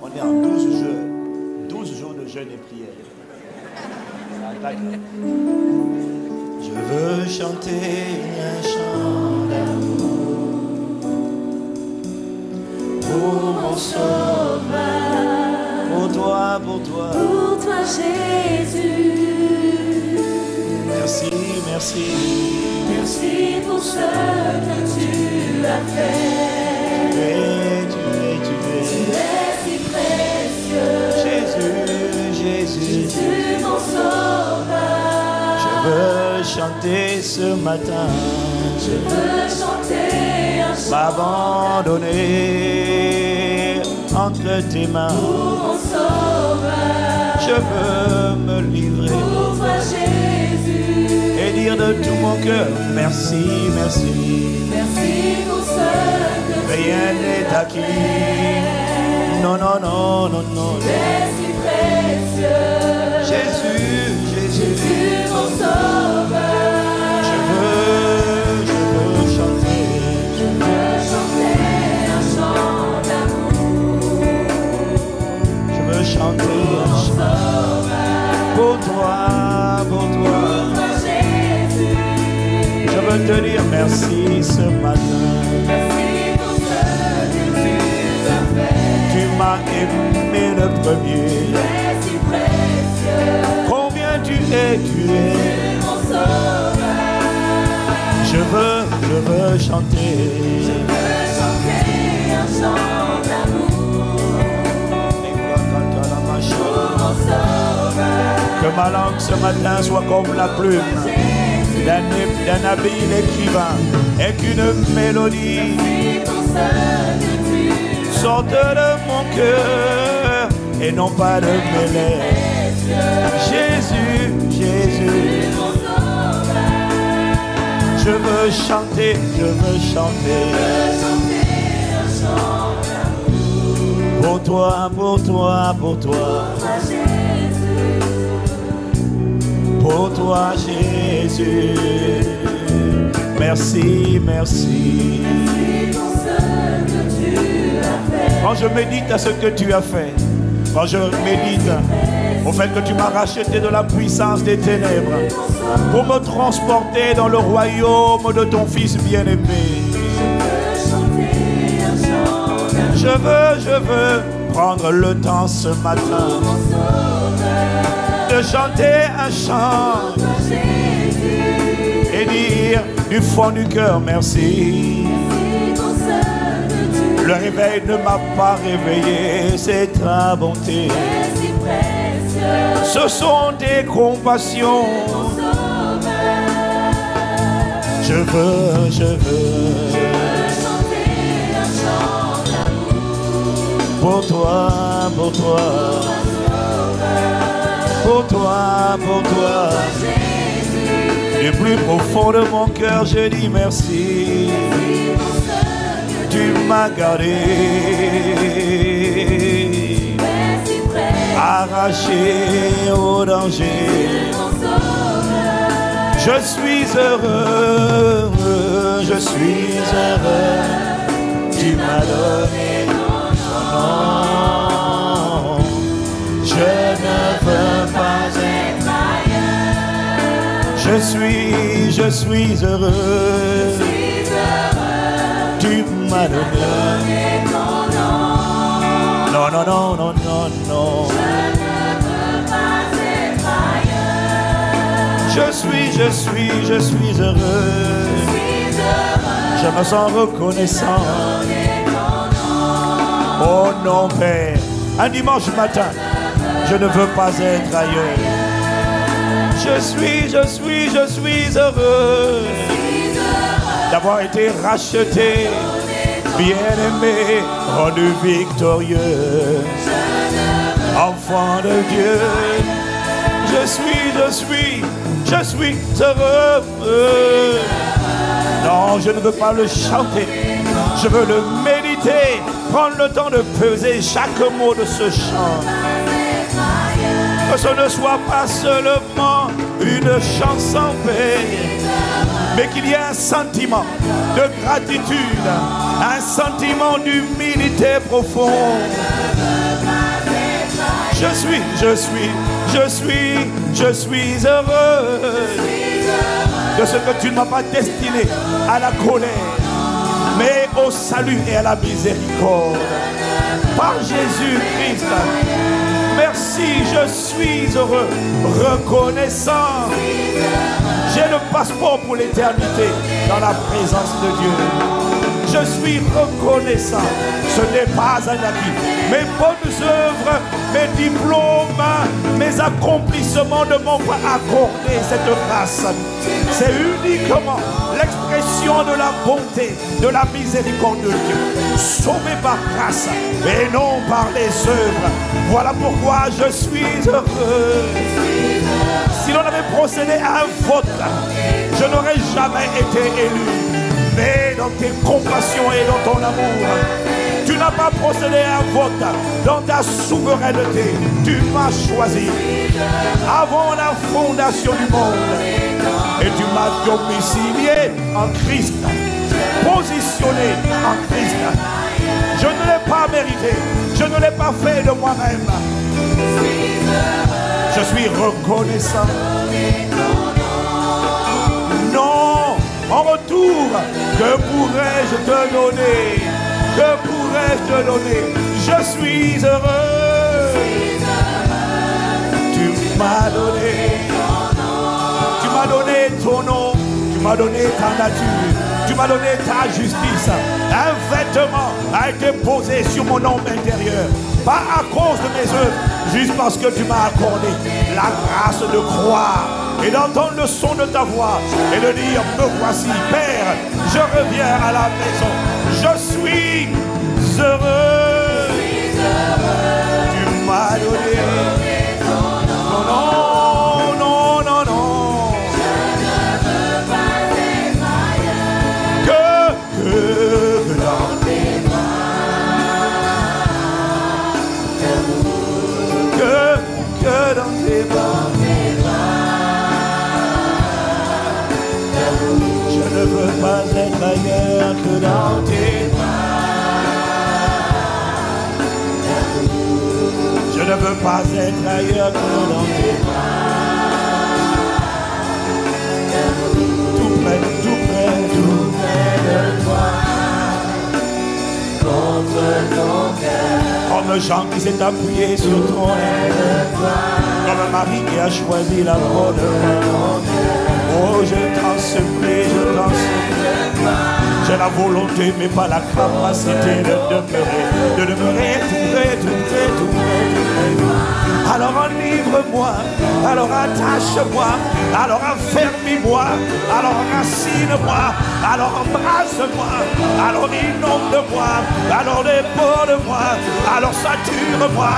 On est en 12 jours de jeûne et prière. Ça attaque, là. Je veux chanter un chant d'amour pour mon sauveur, pour toi, Jésus. Merci, merci. Merci pour ce que tu as fait. Tu es si précieux. Jésus, mon sauveur. Je veux chanter ce matin. Je veux chanter un chant. M'abandonner entre tes mains. Pour mon sauveur. Je veux me livrer. Pour toi, Jésus. Et dire de tout mon cœur, merci, merci. Merci pour ce que rien n'est acquis. Non, non, non, non, non. Tu es si précieux. Jésus, mon sauveur. Je veux chanter. Je veux chanter un chant d'amour. Je veux chanter un chant pour toi, pour toi. Je veux te dire merci ce matin. Merci pour ce que tu as fait. Tu m'as aimé le premier. Tu es si précieux. Combien tu es. mon sauveur. Je veux chanter. Je veux chanter un chant d'amour. Pour mon sauveur. Que ma langue ce matin soit comme la plume d'un habile écrivain et qu'une mélodie sorte de mon cœur et non pas de mes lèvres. Jésus, je veux chanter, pour toi, pour toi, Jésus. Merci. Quand je médite à ce que tu as fait, quand je médite au fait que tu m'as racheté de la puissance des ténèbres pour me transporter dans le royaume de ton Fils bien-aimé, je veux prendre le temps ce matin de chanter un chant et dire du fond du cœur merci. Le réveil ne m'a pas réveillé, c'est ta bonté. Ce sont tes compassions. Je veux pour toi. Du plus profond de mon cœur, je dis merci. Tu m'as gardé, arraché au danger. Je suis heureux. Tu m'as donné ton nom. Je ne veux pas être ailleurs. Je suis heureux. Tu m'as donné ton nom. Non. Je ne veux pas être ailleurs. Je suis heureux. Je me sens reconnaissant. Oh non, Père. Un dimanche matin, je ne veux pas être ailleurs. Je suis heureux d'avoir été racheté, bien-aimé, rendu victorieux, enfant de Dieu. Je suis heureux. Non, je ne veux pas le chanter, je veux le méditer, prendre le temps de peser chaque mot de ce chant. Que ce ne soit pas seulement une chanson, mais qu'il y ait un sentiment de gratitude, un sentiment d'humilité profonde. Je suis heureux de ce que tu ne m'as pas destiné à la colère, mais au salut et à la miséricorde. Par Jésus-Christ, merci, je suis heureux, reconnaissant. J'ai le passeport pour l'éternité dans la présence de Dieu. Je suis reconnaissant. Ce n'est pas un acquis. Mes bonnes œuvres, mes diplômes, mes accomplissements ne m'ont pas accordé cette grâce. C'est uniquement l'expression de la bonté, de la miséricorde de Dieu. Sauvé par grâce et non par les œuvres. Voilà pourquoi je suis heureux. Si l'on avait procédé à un vote, je n'aurais jamais été élu. Mais dans tes compassions et dans ton amour, tu n'as pas procédé à un vote. Dans ta souveraineté, tu m'as choisi avant la fondation du monde. Et tu m'as domicilié en Christ, positionné en Christ. Je ne l'ai pas mérité, je ne l'ai pas fait de moi-même. Je suis reconnaissant. Non, en retour, que pourrais-je te donner? Que pourrais-je te donner? Je suis heureux. Tu m'as donné ton nom, tu m'as donné ta nature, tu m'as donné ta justice. Un vêtement a été posé sur mon homme intérieur, pas à cause de mes œuvres, juste parce que tu m'as accordé la grâce de croire et d'entendre le son de ta voix et de dire: me voici, Père, je reviens à la maison. Je suis heureux. Tu m'as donné ton nom, non, non, non. Que dans tes mains, que dans tes mains. Je ne veux pas être ailleurs que dans tes mains. Je ne veux pas être ailleurs que dans tes mains. Tout près, tout près, tout près de toi. Contre ton cœur. Comme Jean qui s'est appuyé sur ton aile. Comme Marie qui a choisi la bonne voie. Oh, je t'en supplie, je t'en supplie. J'ai la volonté, mais pas la capacité de demeurer tout près, tout près, tout près, tout près. Alors enivre-moi, alors attache-moi, alors affermis-moi, alors enracine-moi, alors embrasse-moi, alors inonde-moi, alors déborde-moi, alors sature-moi,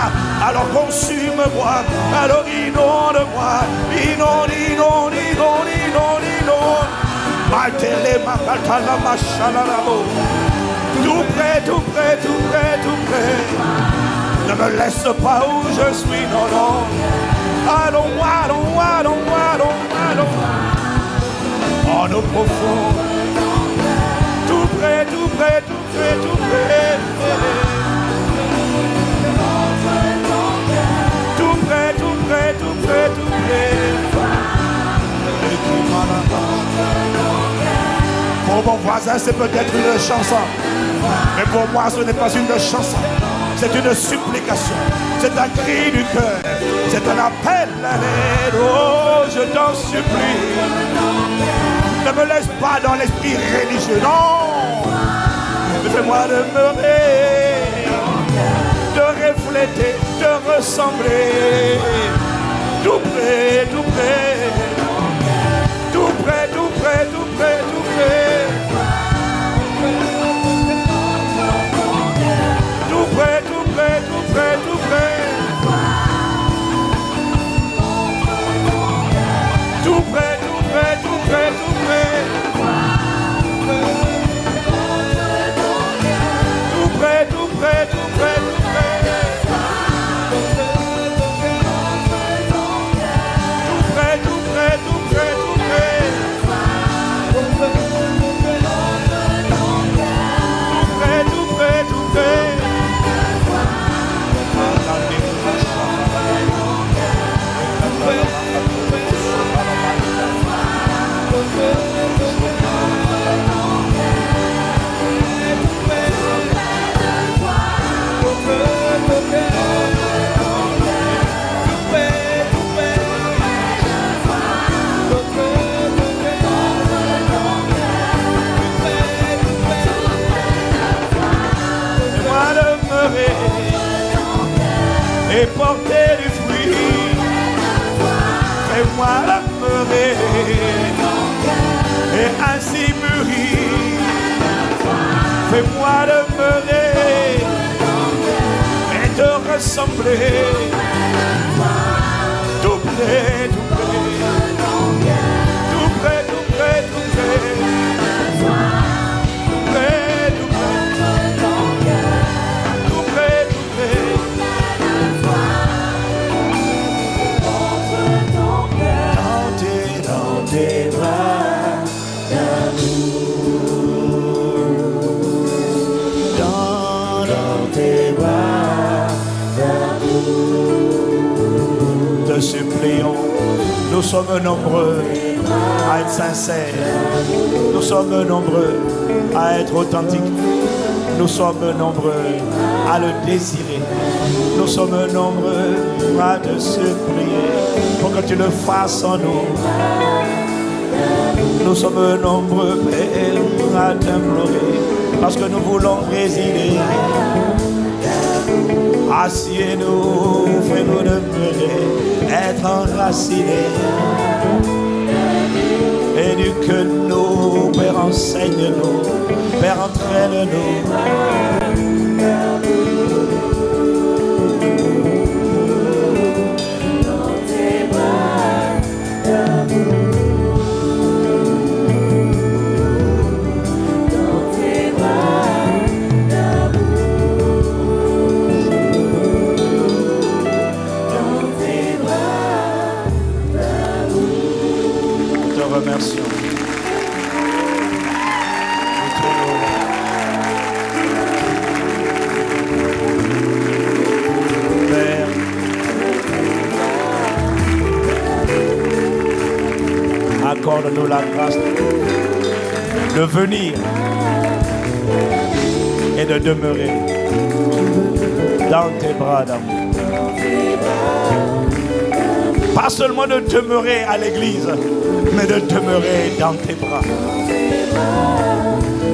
alors consume-moi, alors inonde-moi, inonde, inonde, inonde, inonde, inonde. Tout près, tout près, tout près, tout près. Ne me laisse pas où je suis, non, non. Allons, allons, allons, allons, allons. En eau profonde. Tout près, tout près, tout près, tout près. Tout près, tout près, tout près, tout près. Pour mon voisin, c'est peut-être une chanson. Mais pour moi, ce n'est pas une chanson. C'est une supplication. C'est un cri du cœur. C'est un appel à l'aide. Oh, je t'en supplie. Ne me laisse pas dans l'esprit religieux. Non. Fais-moi demeurer. De refléter, de ressembler. Tout près, tout près. Tout près, tout près, tout près, tout près. Tout près, tout près, tout près, tout près. Tout près, tout près, tout près, tout près. Tout près, tout près, tout près, tout près. Tout près, tout près, Et porter du fruit, fais-moi demeurer et ainsi mûrir, fais-moi demeurer et te ressembler tout près, tout près, tout près, tout près, tout près, tout près, tout près, tout près, tout près. Tes bras d'amour, dans tes bras d'amour. Te supplions, nous sommes nombreux à être sincères, nous sommes nombreux à être authentiques, nous sommes nombreux à le désirer, nous sommes nombreux à te supplier pour que tu le fasses en nous. Nous sommes nombreux, Père, à t'implorer, parce que nous voulons résider. Assieds-nous, fais-nous demeurer, être enracinés. Éduque-nous, Père, enseigne-nous, Père, entraîne-nous. Remercions. Père, accorde-nous la grâce de venir et de demeurer dans tes bras d'amour. Pas seulement de demeurer à l'église, mais de demeurer dans tes bras.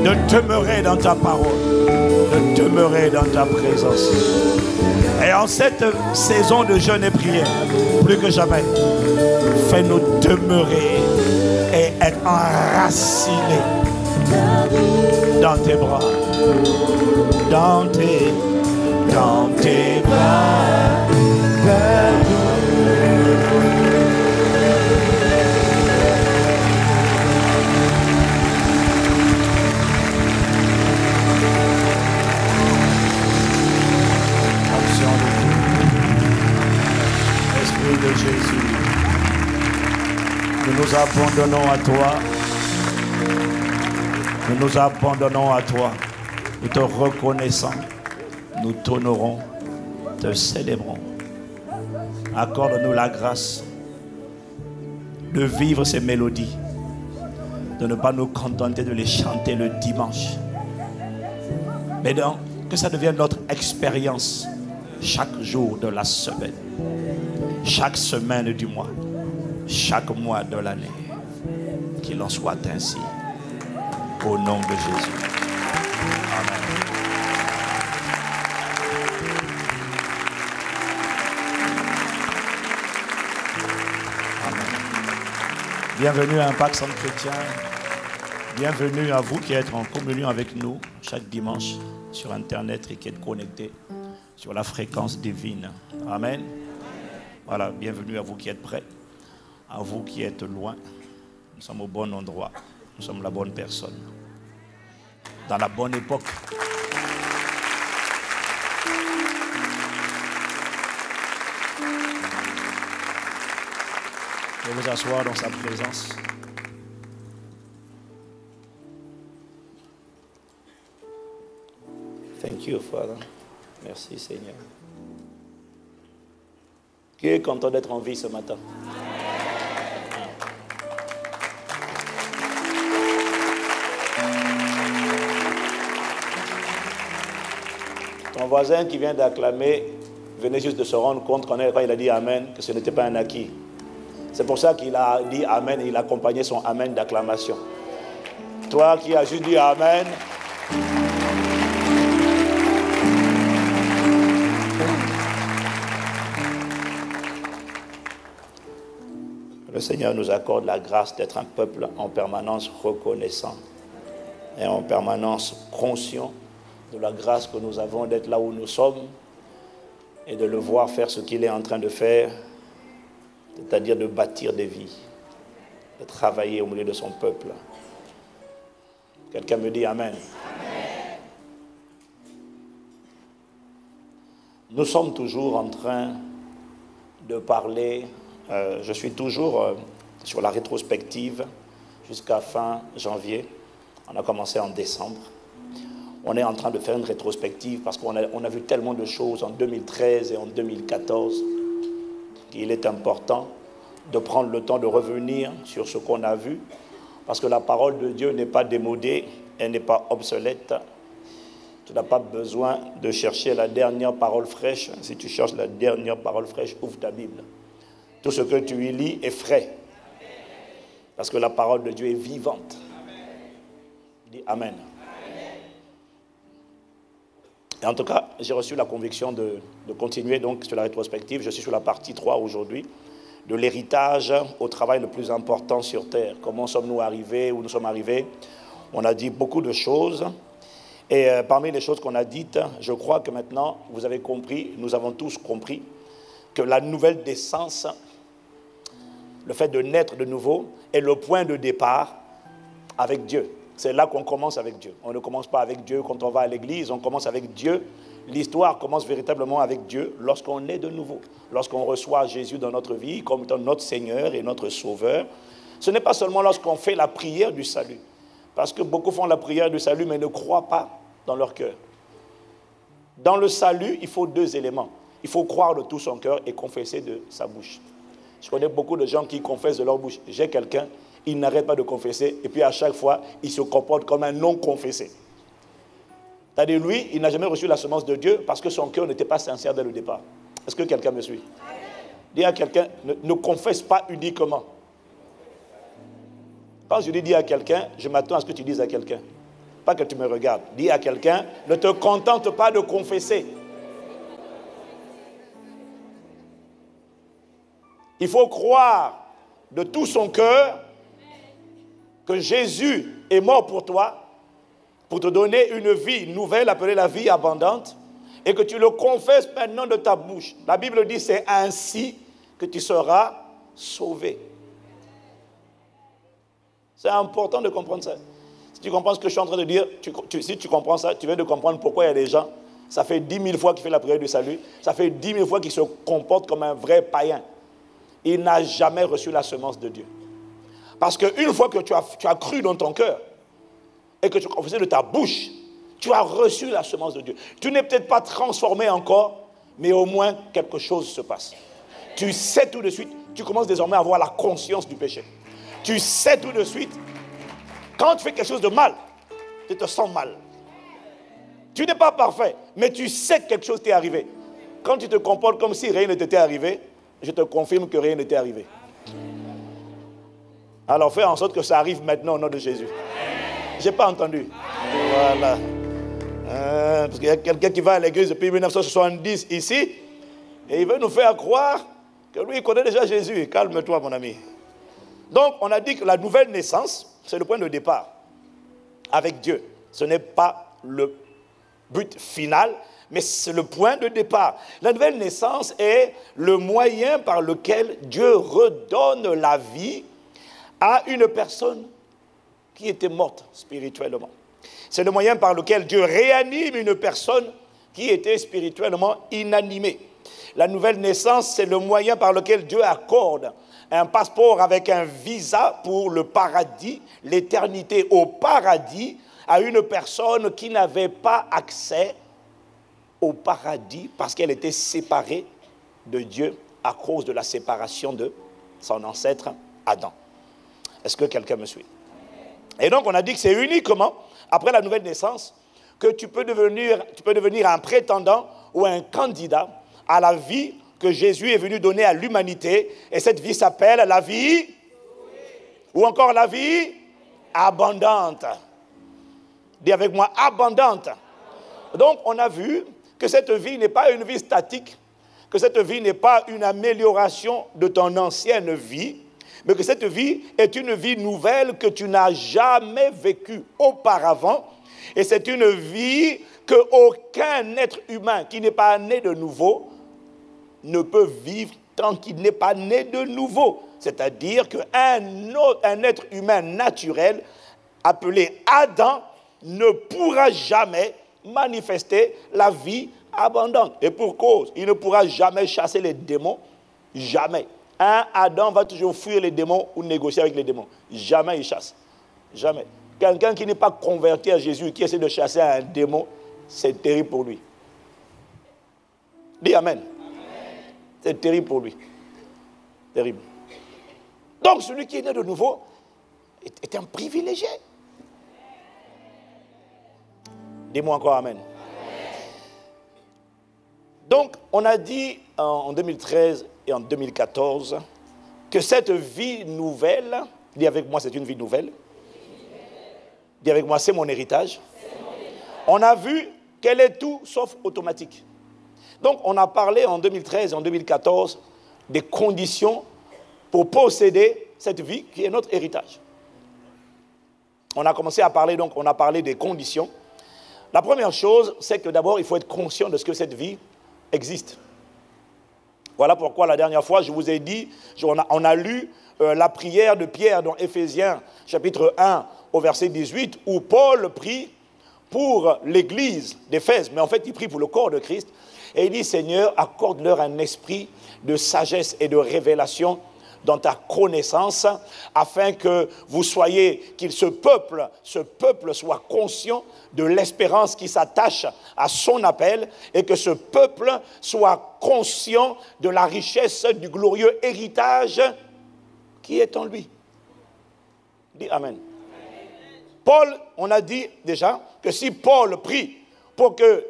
De demeurer dans ta parole. De demeurer dans ta présence. Et en cette saison de jeûne et prière, plus que jamais, fais-nous demeurer et être enracinés dans tes bras. Dans tes bras. Esprit de Jésus, nous nous abandonnons à toi. Nous nous abandonnons à toi. Nous te reconnaissons. Nous t'honorons, te célébrons. Accorde-nous la grâce de vivre ces mélodies, de ne pas nous contenter de les chanter le dimanche, mais que ça devienne notre expérience chaque jour de la semaine, chaque semaine du mois, chaque mois de l'année. Qu'il en soit ainsi, au nom de Jésus. Amen. Bienvenue à Impact Centre Chrétien. Bienvenue à vous qui êtes en communion avec nous chaque dimanche sur Internet et qui êtes connectés sur la fréquence divine. Amen. Voilà, bienvenue à vous qui êtes prêts, à vous qui êtes loin. Nous sommes au bon endroit, nous sommes la bonne personne, dans la bonne époque. Et vous asseoir dans sa présence. Thank you, Father. Merci, Seigneur. Qui est content d'être en vie ce matin? voisin qui vient d'acclamer venait juste de se rendre compte quand il a dit Amen, que ce n'était pas un acquis. C'est pour ça qu'il a dit Amen et il accompagnait son Amen d'acclamation. Toi qui as juste dit Amen, le Seigneur nous accorde la grâce d'être un peuple en permanence reconnaissant et en permanence conscient de la grâce que nous avons d'être là où nous sommes et de le voir faire ce qu'il est en train de faire, c'est-à-dire de bâtir des vies, de travailler au milieu de son peuple. Quelqu'un me dit Amen. Amen. Nous sommes toujours en train de parler, je suis toujours sur la rétrospective jusqu'à fin janvier. On a commencé en décembre. On est en train de faire une rétrospective parce qu'on a vu tellement de choses en 2013 et en 2014 qu'il est important de prendre le temps de revenir sur ce qu'on a vu parce que la parole de Dieu n'est pas démodée, elle n'est pas obsolète. Tu n'as pas besoin de chercher la dernière parole fraîche. Si tu cherches la dernière parole fraîche, ouvre ta Bible. Tout ce que tu y lis est frais parce que la parole de Dieu est vivante. Dis Amen. Et en tout cas, j'ai reçu la conviction de continuer donc sur la rétrospective. Je suis sur la partie 3 aujourd'hui, de l'héritage au travail le plus important sur terre. Comment sommes-nous arrivés, où nous sommes arrivés? On a dit beaucoup de choses. Et parmi les choses qu'on a dites, je crois que maintenant, vous avez compris, nous avons tous compris, que la nouvelle naissance, le fait de naître de nouveau, est le point de départ avec Dieu. C'est là qu'on commence avec Dieu. On ne commence pas avec Dieu quand on va à l'église, on commence avec Dieu. L'histoire commence véritablement avec Dieu lorsqu'on est de nouveau, lorsqu'on reçoit Jésus dans notre vie comme étant notre Seigneur et notre Sauveur. Ce n'est pas seulement lorsqu'on fait la prière du salut, parce que beaucoup font la prière du salut mais ne croient pas dans leur cœur. Dans le salut, il faut 2 éléments. Il faut croire de tout son cœur et confesser de sa bouche. Je connais beaucoup de gens qui confessent de leur bouche. J'ai quelqu'un, il n'arrête pas de confesser, et puis à chaque fois, il se comporte comme un non-confessé. C'est-à-dire, lui, il n'a jamais reçu la semence de Dieu parce que son cœur n'était pas sincère dès le départ. Est-ce que quelqu'un me suit? Dis à quelqu'un, ne confesse pas uniquement. Quand je dis à quelqu'un, je m'attends à ce que tu dises à quelqu'un. Pas que tu me regardes. Dis à quelqu'un, ne te contente pas de confesser. Il faut croire de tout son cœur que Jésus est mort pour toi, pour te donner une vie nouvelle, appelée la vie abondante, et que tu le confesses maintenant de ta bouche. La Bible dit, c'est ainsi que tu seras sauvé. C'est important de comprendre ça. Si tu comprends ce que je suis en train de dire, si tu comprends ça, tu viens de comprendre pourquoi il y a des gens, ça fait 10 000 fois qu'il fait la prière du salut, ça fait 10 000 fois qu'il se comporte comme un vrai païen. Il n'a jamais reçu la semence de Dieu. Parce qu'une fois que tu as cru dans ton cœur et que tu as confessé de ta bouche, tu as reçu la semence de Dieu. Tu n'es peut-être pas transformé encore, mais au moins quelque chose se passe. Tu sais tout de suite, tu commences désormais à avoir la conscience du péché. Tu sais tout de suite, quand tu fais quelque chose de mal, tu te sens mal. Tu n'es pas parfait, mais tu sais que quelque chose t'est arrivé. Quand tu te comportes comme si rien ne t'était arrivé, je te confirme que rien n'était arrivé. Alors fais en sorte que ça arrive maintenant au nom de Jésus. Je n'ai pas entendu. Voilà. Parce qu'il y a quelqu'un qui va à l'église depuis 1970 ici, et il veut nous faire croire que lui, il connaît déjà Jésus. Calme-toi, mon ami. Donc, on a dit que la nouvelle naissance, c'est le point de départ avec Dieu. Ce n'est pas le but final, mais c'est le point de départ. La nouvelle naissance est le moyen par lequel Dieu redonne la vie à une personne qui était morte spirituellement. C'est le moyen par lequel Dieu réanime une personne qui était spirituellement inanimée. La nouvelle naissance, c'est le moyen par lequel Dieu accorde un passeport avec un visa pour le paradis, l'éternité au paradis, à une personne qui n'avait pas accès au paradis parce qu'elle était séparée de Dieu à cause de la séparation de son ancêtre Adam. Est-ce que quelqu'un me suit? Et donc on a dit que c'est uniquement après la nouvelle naissance que tu peux devenir un prétendant ou un candidat à la vie que Jésus est venu donner à l'humanité. Et cette vie s'appelle la vie, ou encore la vie abondante. Dis avec moi, abondante. Donc, on a vu que cette vie n'est pas une vie statique, que cette vie n'est pas une amélioration de ton ancienne vie, mais que cette vie est une vie nouvelle que tu n'as jamais vécue auparavant. Et c'est une vie qu'aucun être humain qui n'est pas né de nouveau ne peut vivre tant qu'il n'est pas né de nouveau. C'est-à-dire qu'un être humain naturel appelé Adam ne pourra jamais manifester la vie abondante. Et pour cause, il ne pourra jamais chasser les démons. Jamais. Un Adam va toujours fuir les démons ou négocier avec les démons. Jamais il chasse. Jamais. Quelqu'un qui n'est pas converti à Jésus, qui essaie de chasser un démon, c'est terrible pour lui. Dis Amen. C'est terrible pour lui. Terrible. Donc celui qui est né de nouveau est un privilégié. Dis-moi encore Amen. Donc, on a dit en 2013 et en 2014 que cette vie nouvelle, dis avec moi, c'est une vie nouvelle. Dis avec moi, c'est mon héritage. On a vu qu'elle est tout sauf automatique. Donc, on a parlé en 2013 et en 2014 des conditions pour posséder cette vie qui est notre héritage. On a commencé à parler, donc, on a parlé des conditions. La première chose, c'est que d'abord, il faut être conscient de ce que cette vie existe. Voilà pourquoi la dernière fois, je vous ai dit, on a lu la prière de Pierre dans Éphésiens, chapitre 1, au verset 18, où Paul prie pour l'église d'Éphèse, mais en fait, il prie pour le corps de Christ, et il dit, Seigneur, accorde-leur un esprit de sagesse et de révélation dans ta connaissance, afin que vous soyez, ce peuple soit conscient de l'espérance qui s'attache à son appel, et que ce peuple soit conscient de la richesse du glorieux héritage qui est en lui. Dis Amen. Paul, on a dit déjà que si Paul prie pour que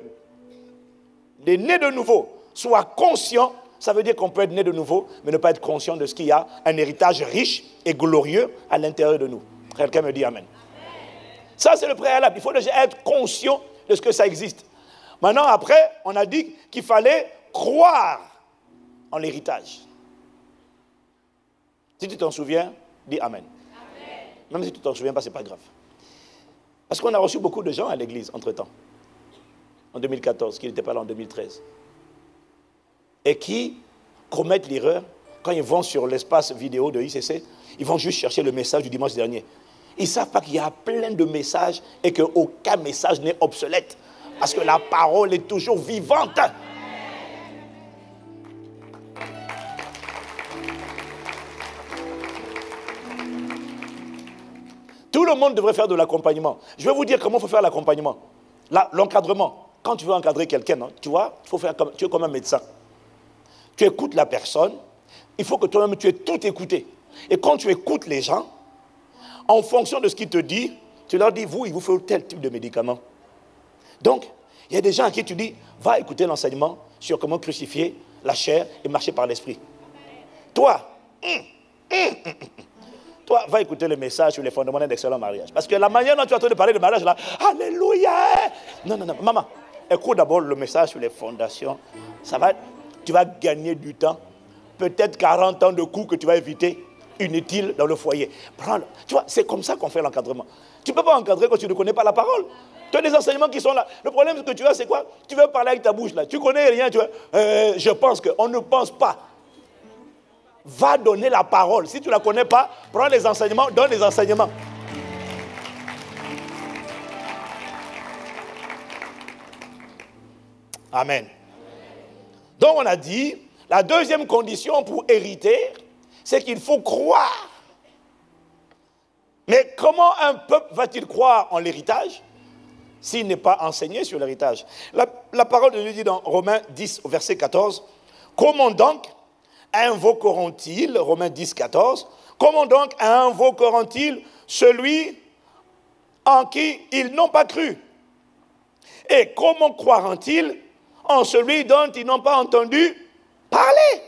les nés de nouveau soient conscients, ça veut dire qu'on peut être né de nouveau, mais ne pas être conscient de ce qu'il y a, un héritage riche et glorieux à l'intérieur de nous. Quelqu'un me dit Amen. Ça, c'est le préalable. Il faut déjà être conscient de ce que ça existe. Maintenant, après, on a dit qu'il fallait croire en l'héritage. Si tu t'en souviens, dis Amen. Même si tu ne t'en souviens pas, ce n'est pas grave. Parce qu'on a reçu beaucoup de gens à l'église, entre-temps. En 2014, qui n'étaient pas là en 2013. Et qui commettent l'erreur, quand ils vont sur l'espace vidéo de ICC, ils vont juste chercher le message du dimanche dernier. Ils ne savent pas qu'il y a plein de messages et qu'aucun message n'est obsolète. Parce que la parole est toujours vivante. Tout le monde devrait faire de l'accompagnement. Je vais vous dire comment il faut faire l'accompagnement. L'encadrement. Quand tu veux encadrer quelqu'un, tu vois, tu es comme un médecin. Tu écoutes la personne, il faut que toi-même tu aies tout écouté. Et quand tu écoutes les gens, en fonction de ce qu'ils te disent, tu leur dis, il vous faut tel type de médicament. Donc, il y a des gens à qui tu dis, va écouter l'enseignement sur comment crucifier la chair et marcher par l'esprit. Toi, toi, va écouter le message sur les fondements d'un excellent mariage. Parce que la manière dont tu es en train de parler de mariage, là, alléluia. Non, maman, écoute d'abord le message sur les fondations. Tu vas gagner du temps. Peut-être 40 ans de coups que tu vas éviter inutiles dans le foyer. Prends-le. Tu vois, c'est comme ça qu'on fait l'encadrement. Tu ne peux pas encadrer quand tu ne connais pas la parole. Tu as des enseignements qui sont là. Le problème que tu as, c'est quoi? Tu veux parler avec ta bouche là. Tu connais rien. Tu vois, je pense qu'on ne pense pas. Va donner la parole. Si tu ne la connais pas, prends les enseignements, donne les enseignements. Amen. Donc on a dit, la deuxième condition pour hériter, c'est qu'il faut croire. Mais comment un peuple va-t-il croire en l'héritage s'il n'est pas enseigné sur l'héritage? La parole de Dieu dit dans Romains 10, verset 14, comment donc invoqueront-ils, Romains 10, 14, comment donc invoqueront-ils celui en qui ils n'ont pas cru? Et comment croiront-ils en celui dont ils n'ont pas entendu parler?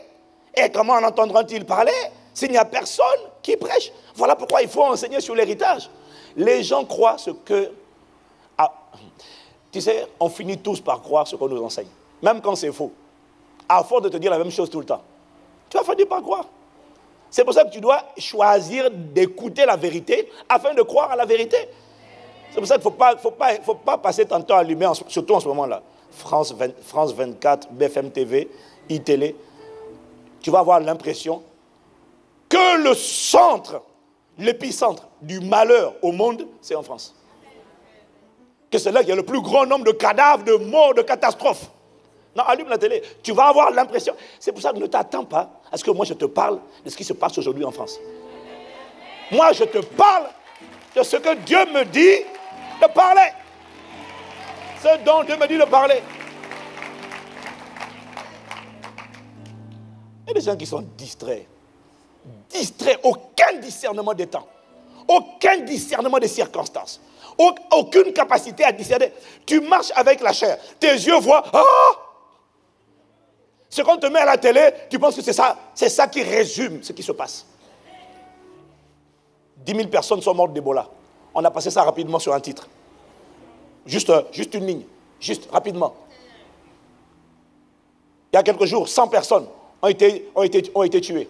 Et comment en entendront-ils parler s'il n'y a personne qui prêche? Voilà pourquoi il faut enseigner sur l'héritage. Les gens croient ce que... Ah, tu sais, on finit tous par croire ce qu'on nous enseigne, même quand c'est faux. À force de te dire la même chose tout le temps, tu vas finir par croire. C'est pour ça que tu dois choisir d'écouter la vérité afin de croire à la vérité. C'est pour ça qu'il ne faut pas passer ton temps allumé, surtout en ce moment-là. France 24, BFM TV, iTélé. Tu vas avoir l'impression que le centre, l'épicentre du malheur au monde, c'est en France. Que c'est là qu'il y a le plus grand nombre de cadavres, de morts, de catastrophes. Non, allume la télé. Tu vas avoir l'impression. C'est pour ça que ne t'attends pas à ce que moi je te parle de ce qui se passe aujourd'hui en France. Moi, je te parle de ce que Dieu me dit de parler. Ce dont Dieu me dit de parler. Il y a des gens qui sont distraits. Distraits, aucun discernement des temps. Aucun discernement des circonstances. Aucune capacité à discerner. Tu marches avec la chair. Tes yeux voient. Oh! Ce qu'on te met à la télé, tu penses que c'est ça qui résume ce qui se passe. 10 000 personnes sont mortes d'Ebola. On a passé ça rapidement sur un titre. Juste une ligne. Juste, rapidement. Il y a quelques jours, 100 personnes ont été tuées.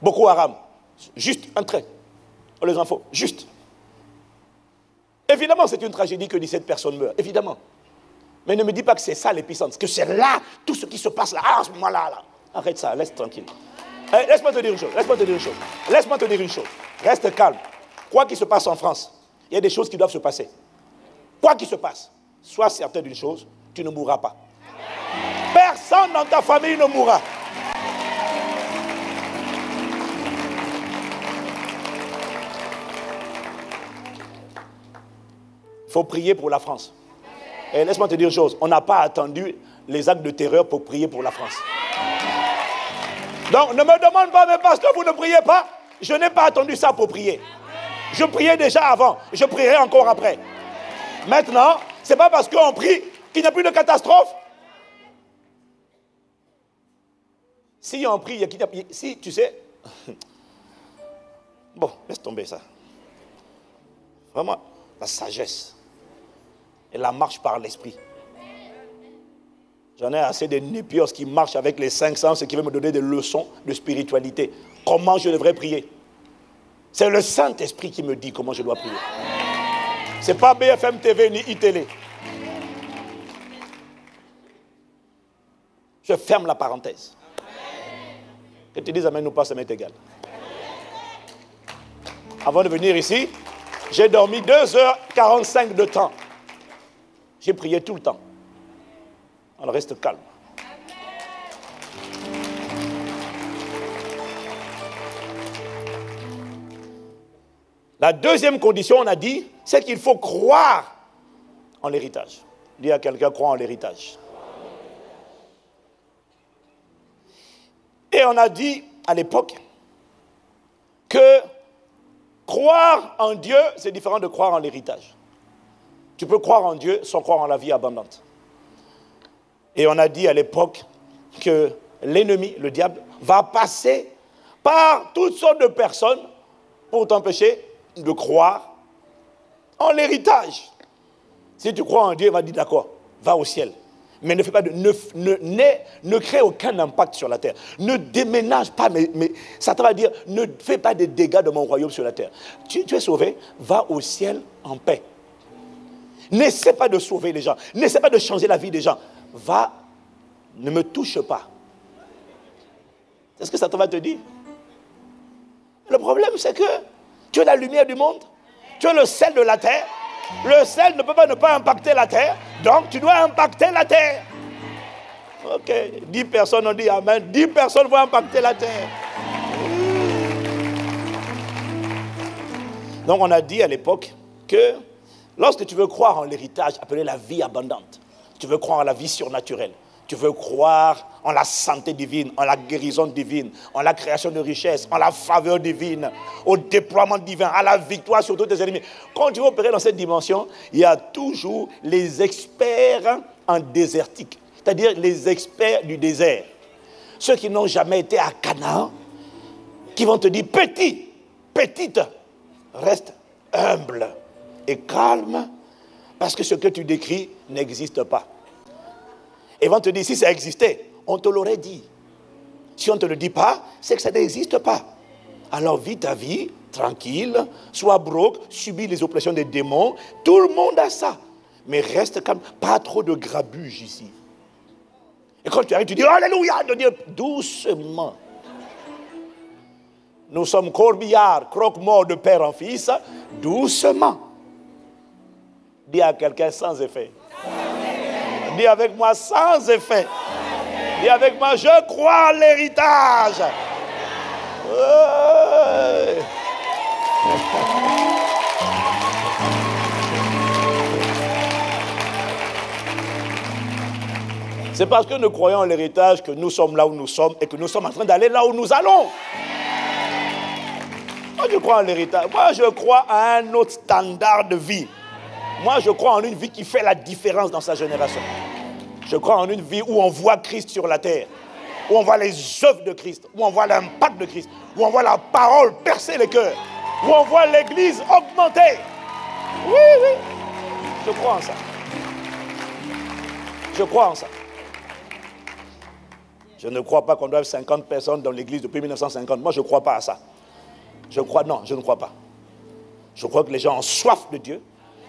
Boko Haram. Juste un trait. On les infos. Juste. Évidemment, c'est une tragédie que 17 personnes meurent. Évidemment. Mais ne me dis pas que c'est ça l'épicentre. Que c'est là, tout ce qui se passe là, à ce moment-là. Là. Arrête ça, laisse tranquille. Laisse-moi te dire une chose. Reste calme. Quoi qu'il se passe en France, il y a des choses qui doivent se passer. Quoi qu'il se passe, sois certain d'une chose, tu ne mourras pas. Personne dans ta famille ne mourra. Il faut prier pour la France. Et laisse-moi te dire une chose, on n'a pas attendu les actes de terreur pour prier pour la France. Donc ne me demande pas, mais parce que vous ne priez pas, je n'ai pas attendu ça pour prier. Je priais déjà avant, je prierai encore après. Maintenant, ce n'est pas parce qu'on prie qu'il n'y a plus de catastrophe. Si on prie, si tu sais... Bon, laisse tomber ça. Vraiment, la sagesse. Et la marche par l'esprit. J'en ai assez de népios qui marchent avec les 5 sens et qui veulent me donner des leçons de spiritualité. Comment je devrais prier? C'est le Saint-Esprit qui me dit comment je dois prier. Ce n'est pas BFM TV ni iTélé. Je ferme la parenthèse. Que tu dises amen ou pas, ça m'est égal. Avant de venir ici, j'ai dormi 2h45 de temps. J'ai prié tout le temps. Alors reste calme. La deuxième condition, on a dit, c'est qu'il faut croire en l'héritage. Dis à quelqu'un, croire en l'héritage. Et on a dit à l'époque que croire en Dieu, c'est différent de croire en l'héritage. Tu peux croire en Dieu sans croire en la vie abondante. Et on a dit à l'époque que l'ennemi, le diable, va passer par toutes sortes de personnes pour t'empêcher de croire en l'héritage. Si tu crois en Dieu, il va dire d'accord, va au ciel. Mais ne fais pas ne crée aucun impact sur la terre. Ne déménage pas, mais Satan va dire, ne fais pas de dégâts de mon royaume sur la terre. Tu es sauvé, va au ciel en paix. N'essaie pas de sauver les gens. N'essaie pas de changer la vie des gens. Va, ne me touche pas. C'est ce que Satan va te dire. Le problème, c'est que tu es la lumière du monde. Tu es le sel de la terre. Le sel ne peut pas ne pas impacter la terre. Donc, tu dois impacter la terre. Ok, 10 personnes ont dit amen. 10 personnes vont impacter la terre. Donc, on a dit à l'époque que lorsque tu veux croire en l'héritage appelé la vie abondante, tu veux croire en la vie surnaturelle, Tu veux croire en la santé divine, en la guérison divine, en la création de richesses, en la faveur divine, au déploiement divin, à la victoire sur tous tes ennemis. Quand tu veux opérer dans cette dimension, il y a toujours les experts en désertique, c'est-à-dire les experts du désert. Ceux qui n'ont jamais été à Canaan, qui vont te dire, petite, reste humble et calme, parce que ce que tu décris n'existe pas. Et vont te dire, si ça existait, on te l'aurait dit. Si on ne te le dit pas, c'est que ça n'existe pas. Alors vis ta vie, tranquille, sois broke, subis les oppressions des démons. Tout le monde a ça. Mais reste calme, pas trop de grabuge ici. Et quand tu arrives, tu dis, alléluia, de Dieu, doucement. Nous sommes corbillards, croque-morts de père en fils, doucement. Dis à quelqu'un sans effet. Dis avec moi sans effet. Dis avec moi, je crois en l'héritage. C'est parce que nous croyons en l'héritage que nous sommes là où nous sommes et que nous sommes en train d'aller là où nous allons. Moi, je crois en l'héritage. Moi, je crois à un autre standard de vie. Moi, je crois en une vie qui fait la différence dans sa génération. Je crois en une vie où on voit Christ sur la terre, où on voit les œuvres de Christ, où on voit l'impact de Christ, où on voit la parole percer les cœurs, où on voit l'Église augmenter. Oui, je crois en ça. Je crois en ça. Je ne crois pas qu'on doive 50 personnes dans l'Église depuis 1950. Moi, je ne crois pas à ça. Je ne crois pas. Je crois que les gens ont soif de Dieu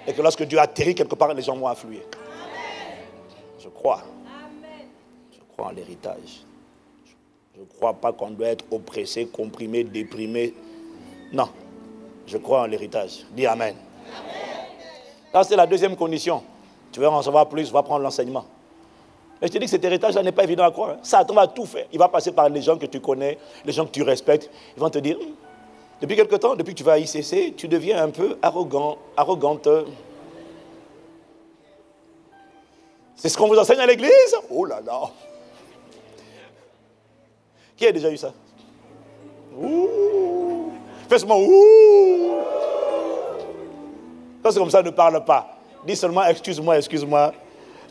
et que lorsque Dieu atterrit quelque part, les gens vont affluer. Je crois. Je crois en l'héritage. Je ne crois pas qu'on doit être oppressé, comprimé, déprimé. Non. Je crois en l'héritage. Dis Amen. Là, c'est la deuxième condition. Tu veux en savoir plus, va prendre l'enseignement. Mais je te dis que cet héritage-là n'est pas évident à croire. Satan va tout faire. Il va passer par les gens que tu connais, les gens que tu respectes. Ils vont te dire, depuis quelque temps, depuis que tu vas à ICC, tu deviens un peu arrogante. C'est ce qu'on vous enseigne à l'église? Oh là là! Qui a déjà eu ça? Ouh! Fais seulement ouh! Quand c'est comme ça, ne parle pas. Dis seulement excuse-moi.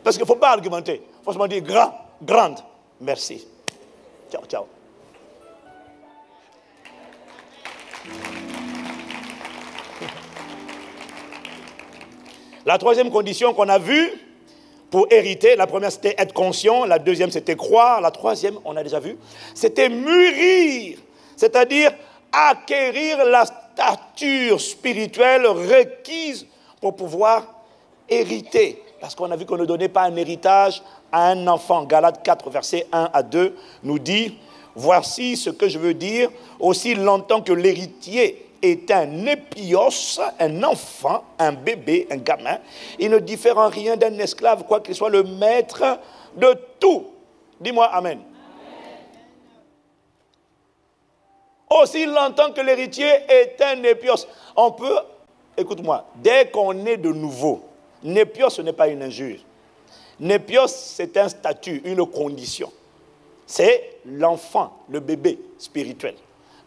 Parce qu'il ne faut pas argumenter. Il faut seulement dire grande. Merci. Ciao. La troisième condition qu'on a vue pour hériter, la première c'était être conscient, la deuxième c'était croire, la troisième, on a déjà vu, c'était mûrir, c'est-à-dire acquérir la stature spirituelle requise pour pouvoir hériter. Parce qu'on a vu qu'on ne donnait pas un héritage à un enfant. Galates 4, versets 1 à 2 nous dit, voici ce que je veux dire, aussi longtemps que l'héritier est un épios, un enfant, un bébé, un gamin, il ne diffère en rien d'un esclave, quoi qu'il soit le maître de tout. Dis-moi Amen. Aussi longtemps que l'héritier est un épios. On peut, écoute-moi, dès qu'on est de nouveau, népios ce n'est pas une injure. Népios c'est un statut, une condition. C'est l'enfant, le bébé spirituel.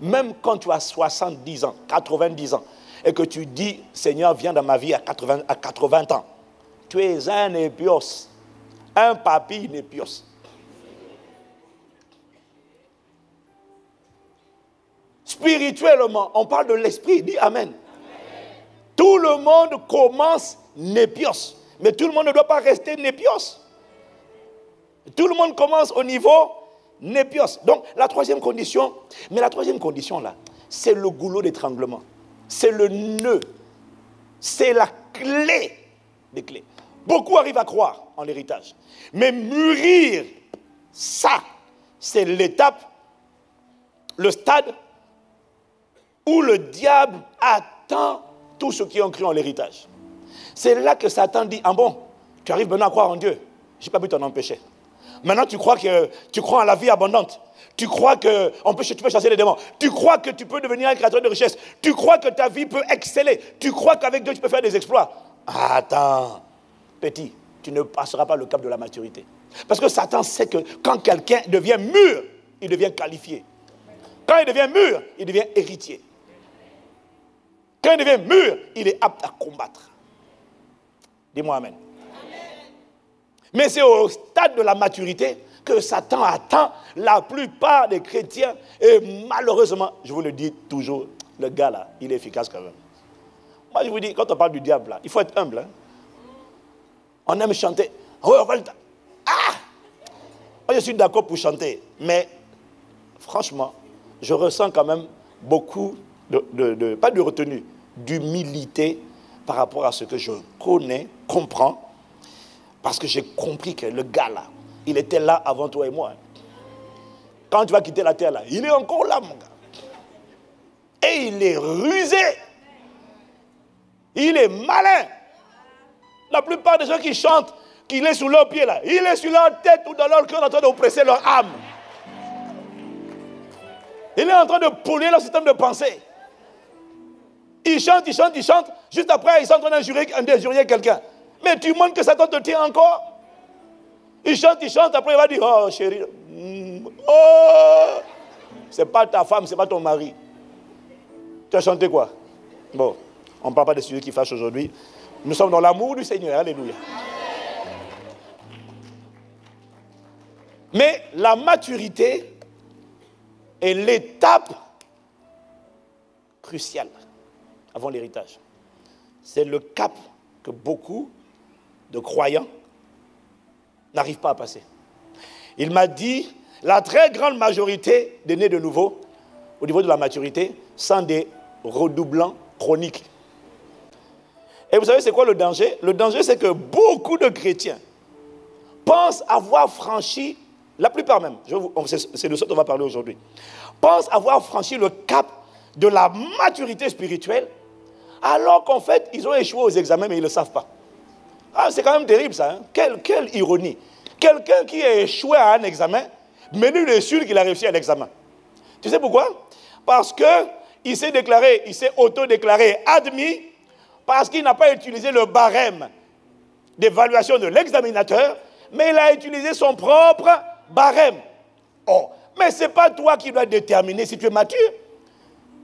Même quand tu as 70 ans, 90 ans, et que tu dis, Seigneur, viens dans ma vie à 80 ans, tu es un épios, un papy népios. Spirituellement, on parle de l'esprit, dis Amen. Tout le monde commence népios, mais tout le monde ne doit pas rester népios. Tout le monde commence au niveau népios. Donc, la troisième condition, mais la troisième condition, là, c'est le goulot d'étranglement. C'est le nœud. C'est la clé des clés. Beaucoup arrivent à croire en l'héritage. Mais mûrir, ça, c'est l'étape, le stade où le diable attend tous ceux qui ont cru en l'héritage. C'est là que Satan dit, ah bon, tu arrives maintenant à croire en Dieu. Je n'ai pas pu t'en empêcher. Maintenant, tu crois en la vie abondante. Tu crois que tu peux chasser les démons. Tu crois que tu peux devenir un créateur de richesse. Tu crois que ta vie peut exceller. Tu crois qu'avec Dieu, tu peux faire des exploits. Attends, petit, tu ne passeras pas le cap de la maturité. Parce que Satan sait que quand quelqu'un devient mûr, il devient qualifié. Quand il devient mûr, il devient héritier. Quand il devient mûr, il est apte à combattre. Dis-moi amen. Mais c'est au stade de la maturité que Satan attend la plupart des chrétiens. Et malheureusement, je vous le dis toujours, le gars là, il est efficace quand même. Moi je vous dis, quand on parle du diable là, il faut être humble. Hein? On aime chanter. Oh, on va le... Ah! Moi je suis d'accord pour chanter, mais franchement, je ressens quand même beaucoup pas de retenue, d'humilité par rapport à ce que je connais, comprends, parce que j'ai compris que le gars là, il était là avant toi et moi. Quand tu vas quitter la terre là, il est encore là, mon gars. Et il est rusé. Il est malin. La plupart des gens qui chantent qu'il est sous leurs pieds là, il est sur leur tête ou dans leur cœur en train d'oppresser leur âme. Il est en train de polluer leur système de pensée. Il chante, il chante, il chante. Juste après, ils sont en train d'injurier quelqu'un. Mais tu montres que Satan te tient encore. Il chante, après il va dire, oh chérie, oh, c'est pas ta femme, c'est pas ton mari. Tu as chanté quoi? Bon, on ne parle pas des sujets qui fâchent aujourd'hui. Nous sommes dans l'amour du Seigneur, alléluia. Mais la maturité est l'étape cruciale avant l'héritage. C'est le cap que beaucoup de croyants n'arrivent pas à passer. Il m'a dit, la très grande majorité des nés de nouveau, au niveau de la maturité, sont des redoublants chroniques. Et vous savez c'est quoi le danger? Le danger c'est que beaucoup de chrétiens pensent avoir franchi, la plupart même, c'est de ça dont on va parler aujourd'hui, pensent avoir franchi le cap de la maturité spirituelle, alors qu'en fait, ils ont échoué aux examens, mais ils ne le savent pas. Ah, c'est quand même terrible ça, hein? Quelle ironie. Quelqu'un qui a échoué à un examen, mais lui, il est sûr qu'il a réussi à l'examen. Tu sais pourquoi? Parce qu'il s'est déclaré, il s'est auto-déclaré admis, parce qu'il n'a pas utilisé le barème d'évaluation de l'examinateur, mais il a utilisé son propre barème. Oh, mais ce n'est pas toi qui dois déterminer si tu es mature.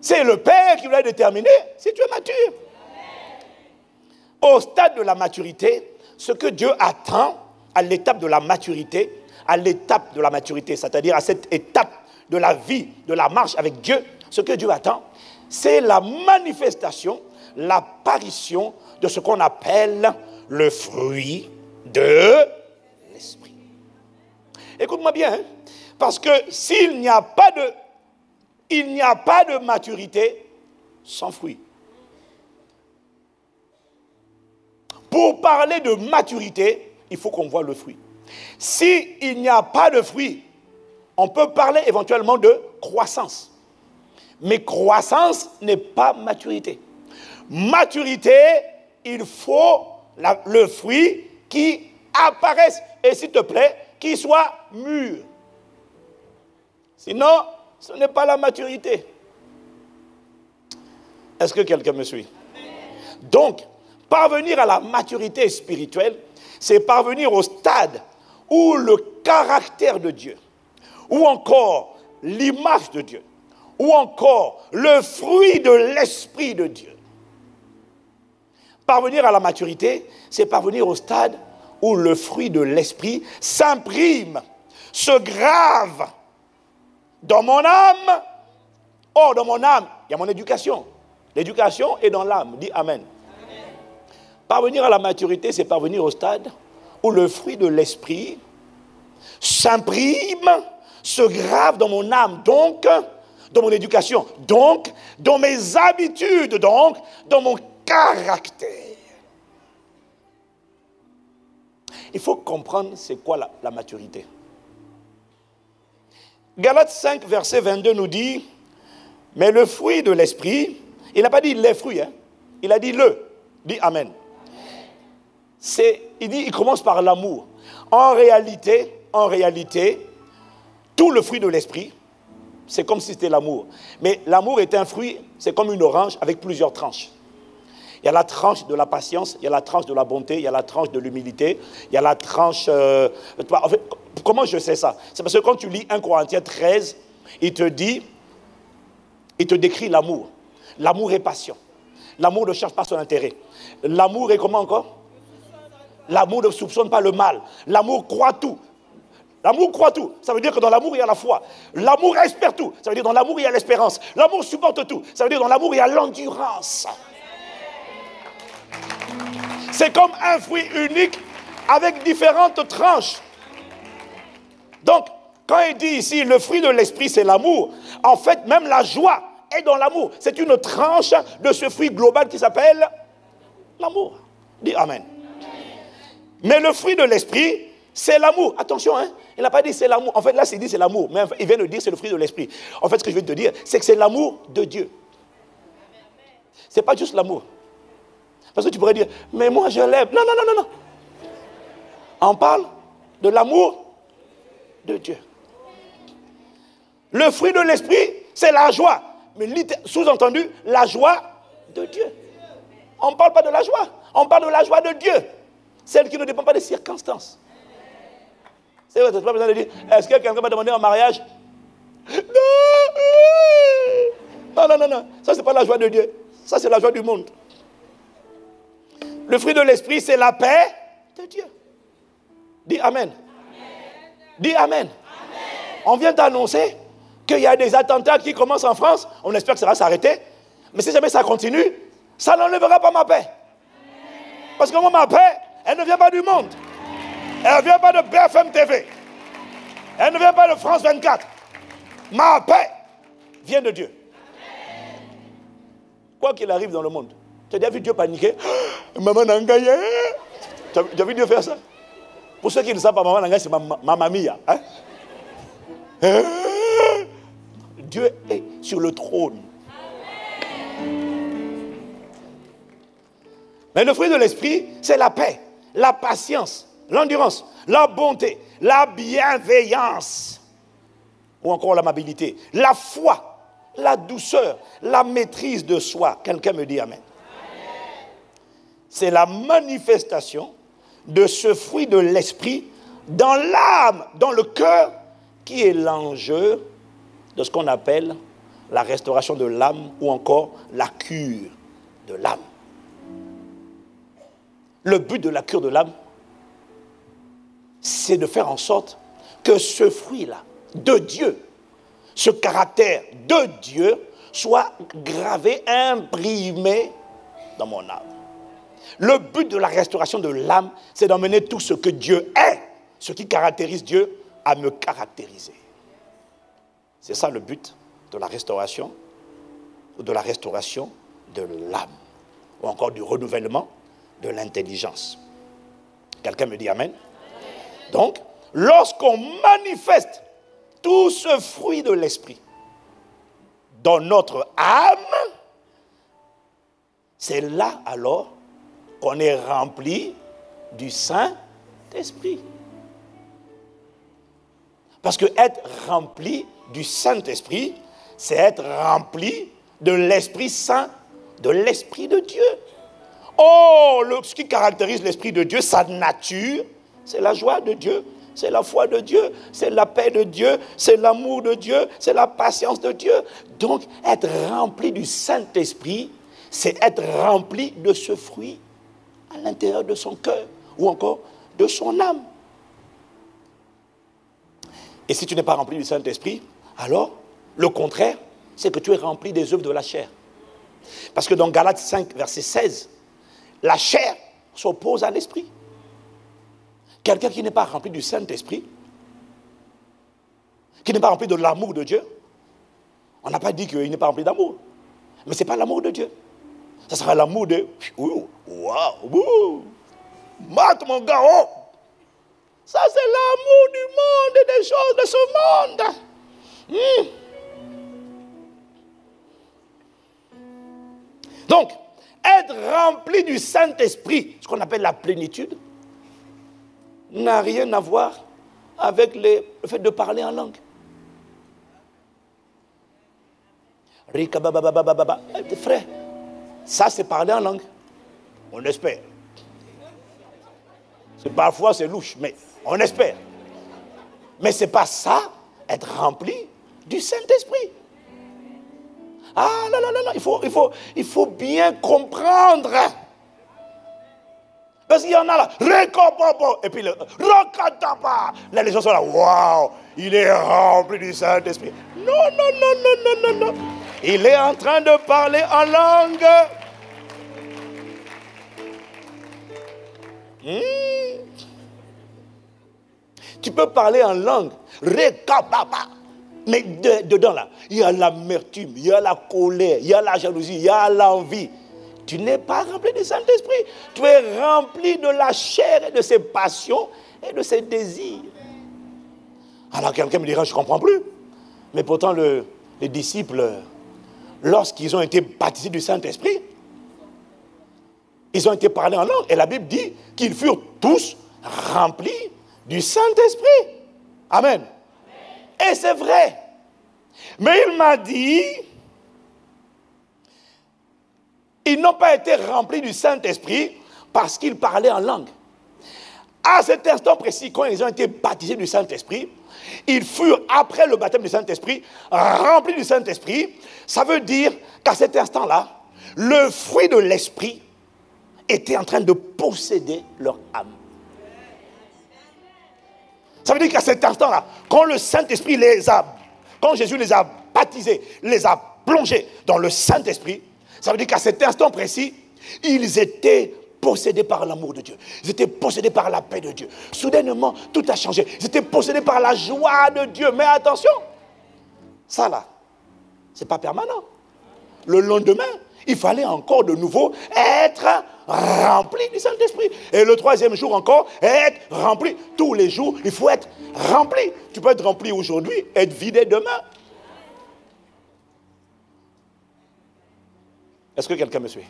C'est le Père qui doit déterminer si tu es mature. Au stade de la maturité, ce que Dieu attend à l'étape de la maturité, c'est-à-dire à cette étape de la vie, de la marche avec Dieu, ce que Dieu attend, c'est la manifestation, l'apparition de ce qu'on appelle le fruit de l'esprit. Écoute-moi bien, hein, parce que s'il n'y a pas de maturité sans fruit. Pour parler de maturité, il faut qu'on voit le fruit. S'il n'y a pas de fruit, on peut parler éventuellement de croissance. Mais croissance n'est pas maturité. Maturité, il faut le fruit qui apparaisse. Et s'il te plaît, qu'il soit mûr. Sinon, ce n'est pas la maturité. Est-ce que quelqu'un me suit? Donc, parvenir à la maturité spirituelle, c'est parvenir au stade où le caractère de Dieu, ou encore l'image de Dieu, ou encore le fruit de l'Esprit de Dieu. Parvenir à la maturité, c'est parvenir au stade où le fruit de l'Esprit s'imprime, se grave dans mon âme. Oh, dans mon âme, il y a mon éducation. L'éducation est dans l'âme. Dis Amen. Amen. Parvenir à la maturité, c'est parvenir au stade où le fruit de l'Esprit s'imprime, se grave dans mon âme, donc dans mon éducation, donc dans mes habitudes, donc dans mon caractère. Il faut comprendre c'est quoi la maturité. Galates 5, verset 22 nous dit, mais le fruit de l'esprit, il n'a pas dit les fruits, hein, il a dit le. Dis Amen. Il commence par l'amour. En réalité, tout le fruit de l'esprit, c'est comme si c'était l'amour. Mais l'amour est un fruit, c'est comme une orange avec plusieurs tranches. Il y a la tranche de la patience, il y a la tranche de la bonté, il y a la tranche de l'humilité, il y a la tranche... en fait, comment je sais ça? C'est parce que quand tu lis 1 Corinthiens 13, il te décrit l'amour. L'amour est passion. L'amour ne cherche pas son intérêt. L'amour est comment encore? L'amour ne soupçonne pas le mal. L'amour croit tout. L'amour croit tout. Ça veut dire que dans l'amour, il y a la foi. L'amour espère tout. Ça veut dire que dans l'amour, il y a l'espérance. L'amour supporte tout. Ça veut dire que dans l'amour, il y a l'endurance. C'est comme un fruit unique avec différentes tranches. Donc, quand il dit ici, le fruit de l'esprit, c'est l'amour, en fait, même la joie est dans l'amour. C'est une tranche de ce fruit global qui s'appelle l'amour. Dis Amen. Mais le fruit de l'esprit, c'est l'amour. Attention, hein, il n'a pas dit c'est l'amour. En fait, là, c'est dit c'est l'amour. Mais il vient de dire c'est le fruit de l'esprit. En fait, ce que je veux te dire, c'est que c'est l'amour de Dieu. Ce n'est pas juste l'amour. Parce que tu pourrais dire, mais moi je l'aime. Non, non, non, non, non. On parle de l'amour de Dieu. Le fruit de l'esprit, c'est la joie. Mais sous-entendu, la joie de Dieu. On ne parle pas de la joie. On parle de la joie de Dieu. Celle qui ne dépend pas des circonstances. C'est vrai, tu n'as pas besoin de dire, est-ce que quelqu'un va demander en mariage? Non, non, non, non. Ça, ce n'est pas la joie de Dieu. Ça, c'est la joie du monde. Le fruit de l'esprit, c'est la paix de Dieu. Dis Amen. Dis Amen. On vient d'annoncer qu'il y a des attentats qui commencent en France. On espère que ça va s'arrêter. Mais si jamais ça continue, ça n'enlèvera pas ma paix. Parce que moi, ma paix, elle ne vient pas du monde. Elle ne vient pas de BFM TV. Elle ne vient pas de France 24. Ma paix vient de Dieu. Quoi qu'il arrive dans le monde. Tu as déjà vu Dieu paniquer? Maman Nangaye. Tu as vu Dieu faire ça? Pour ceux qui ne savent pas, Maman Nangaye, c'est ma mamie. Hein? Dieu est sur le trône. Mais le fruit de l'esprit, c'est la paix, la patience, l'endurance, la bonté, la bienveillance, ou encore l'amabilité, la foi, la douceur, la maîtrise de soi. Quelqu'un me dit Amen. C'est la manifestation de ce fruit de l'esprit dans l'âme, dans le cœur, qui est l'enjeu de ce qu'on appelle la restauration de l'âme ou encore la cure de l'âme. Le but de la cure de l'âme, c'est de faire en sorte que ce fruit-là, de Dieu, ce caractère de Dieu, soit gravé, imprimé dans mon âme. Le but de la restauration de l'âme, c'est d'emmener tout ce que Dieu est, ce qui caractérise Dieu, à me caractériser. C'est ça le but de la restauration, ou de la restauration de l'âme, ou encore du renouvellement de l'intelligence. Quelqu'un me dit Amen? Donc, lorsqu'on manifeste tout ce fruit de l'esprit dans notre âme, c'est là alors qu'on est rempli du Saint-Esprit. Parce que être rempli du Saint-Esprit, c'est être rempli de l'Esprit Saint, de l'Esprit de Dieu. Oh, ce qui caractérise l'Esprit de Dieu, sa nature, c'est la joie de Dieu, c'est la foi de Dieu, c'est la paix de Dieu, c'est l'amour de Dieu, c'est la patience de Dieu. Donc, être rempli du Saint-Esprit, c'est être rempli de ce fruit à l'intérieur de son cœur ou encore de son âme. Et si tu n'es pas rempli du Saint-Esprit, alors, le contraire, c'est que tu es rempli des œuvres de la chair. Parce que dans Galates 5, verset 16, la chair s'oppose à l'esprit. Quelqu'un qui n'est pas rempli du Saint-Esprit, qui n'est pas rempli de l'amour de Dieu, on n'a pas dit qu'il n'est pas rempli d'amour. Mais ce n'est pas l'amour de Dieu. Ça sera l'amour de... Waouh! Mate mon gars, oh! Ça, c'est l'amour du monde et des choses de ce monde. Donc, être rempli du Saint-Esprit, ce qu'on appelle la plénitude, n'a rien à voir avec le fait de parler en langue. Frère, ça c'est parler en langue. On espère. Parce que parfois c'est louche, mais on espère. Mais ce n'est pas ça, être rempli du Saint-Esprit. Ah non, non, non, non, il faut bien comprendre. Parce qu'il y en a là, et puis le rocatapa. Là, les gens sont là, waouh, il est rempli du Saint-Esprit. Non, non, non, non, non, non, non. Il est en train de parler en langue. Tu peux parler en langue, mais dedans là, il y a l'amertume, il y a la colère, il y a la jalousie, il y a l'envie. Tu n'es pas rempli du Saint-Esprit. Tu es rempli de la chair et de ses passions et de ses désirs. Alors quelqu'un me dira, je ne comprends plus. Mais pourtant les disciples, lorsqu'ils ont été baptisés du Saint-Esprit, ils ont été parlés en langue. Et la Bible dit qu'ils furent tous remplis du Saint-Esprit. Amen. Et c'est vrai. Mais il m'a dit, ils n'ont pas été remplis du Saint-Esprit parce qu'ils parlaient en langue. À cet instant précis, quand ils ont été baptisés du Saint-Esprit, ils furent, après le baptême du Saint-Esprit, remplis du Saint-Esprit. Ça veut dire qu'à cet instant-là, le fruit de l'Esprit était en train de posséder leur âme. Ça veut dire qu'à cet instant-là, quand le Saint-Esprit quand Jésus les a baptisés, les a plongés dans le Saint-Esprit, ça veut dire qu'à cet instant précis, ils étaient possédés par l'amour de Dieu. Ils étaient possédés par la paix de Dieu. Soudainement, tout a changé. Ils étaient possédés par la joie de Dieu. Mais attention, ça là, ce n'est pas permanent. Le lendemain, il fallait encore de nouveau être rempli du Saint-Esprit. Et le troisième jour encore, être rempli. Tous les jours, il faut être rempli. Tu peux être rempli aujourd'hui, être vidé demain. Est-ce que quelqu'un me suit?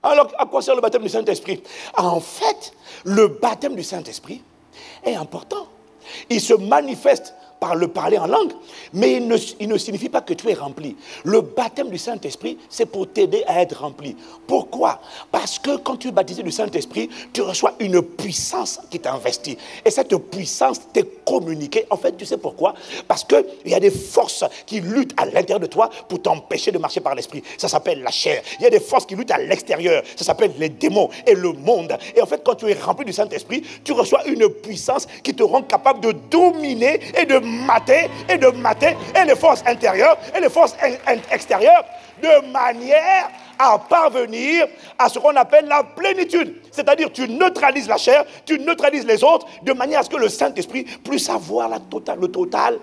Alors, à quoi sert le baptême du Saint-Esprit? En fait, le baptême du Saint-Esprit est important. Il se manifeste par le parler en langue, mais il ne signifie pas que tu es rempli. Le baptême du Saint-Esprit, c'est pour t'aider à être rempli. Pourquoi? Parce que quand tu es baptisé du Saint-Esprit, tu reçois une puissance qui t'investit. Et cette puissance t'est communiquée. En fait, tu sais pourquoi? Parce qu'il y a des forces qui luttent à l'intérieur de toi pour t'empêcher de marcher par l'esprit. Ça s'appelle la chair. Il y a des forces qui luttent à l'extérieur. Ça s'appelle les démons et le monde. Et en fait, quand tu es rempli du Saint-Esprit, tu reçois une puissance qui te rend capable de dominer et de mater et les forces intérieures et les forces extérieures de manière à parvenir à ce qu'on appelle la plénitude. C'est-à-dire tu neutralises la chair, tu neutralises les autres de manière à ce que le Saint-Esprit puisse avoir le total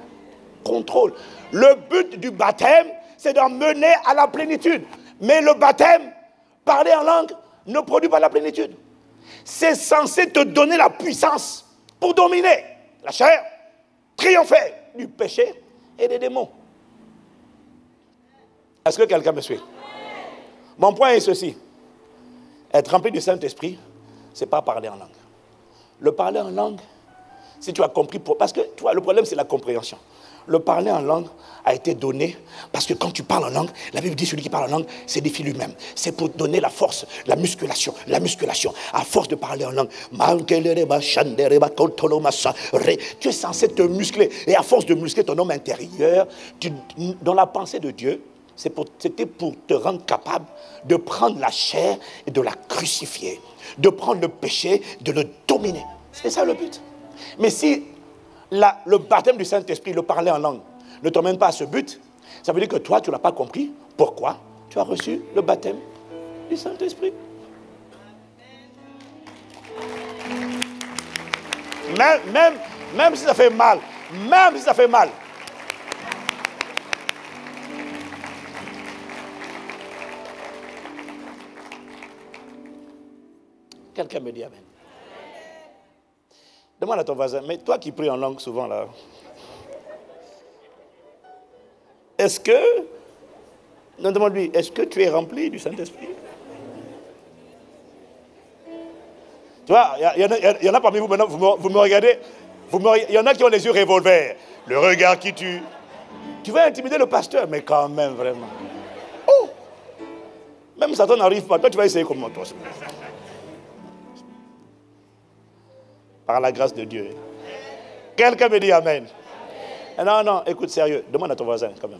contrôle. Le but du baptême, c'est d'en mener à la plénitude. Mais le baptême, parler en langue, ne produit pas la plénitude. C'est censé te donner la puissance pour dominer la chair, triompher du péché et des démons. Est-ce que quelqu'un me suit? Mon point est ceci. Être rempli du Saint-Esprit, ce n'est pas parler en langue. Le parler en langue, si tu as compris, parce que tu vois, le problème c'est la compréhension. Le parler en langue a été donné parce que quand tu parles en langue, la Bible dit celui qui parle en langue s'édifie lui-même. C'est pour donner la force, la musculation. À force de parler en langue, tu es censé te muscler. Et à force de muscler ton homme intérieur, dans la pensée de Dieu, c'était pour te rendre capable de prendre la chair et de la crucifier. De prendre le péché, de le dominer. C'est ça le but. Mais si le baptême du Saint-Esprit, le parler en langue, ne t'emmène pas à ce but, ça veut dire que toi, tu ne l'as pas compris. Pourquoi tu as reçu le baptême du Saint-Esprit? Même si ça fait mal, quelqu'un me dit amen. Demande à ton voisin, mais toi qui pries en langue souvent là, demande-lui, est-ce que tu es rempli du Saint-Esprit? Tu vois, il y en a parmi vous maintenant, vous me regardez, il y en a qui ont les yeux revolver, le regard qui tue. Tu vas intimider le pasteur, mais quand même vraiment. Oh! Même Satan n'arrive pas. Toi, tu vas essayer comment, toi? Par la grâce de Dieu. Quelqu'un me dit Amen. Non, non, écoute, sérieux. Demande à ton voisin, quand même.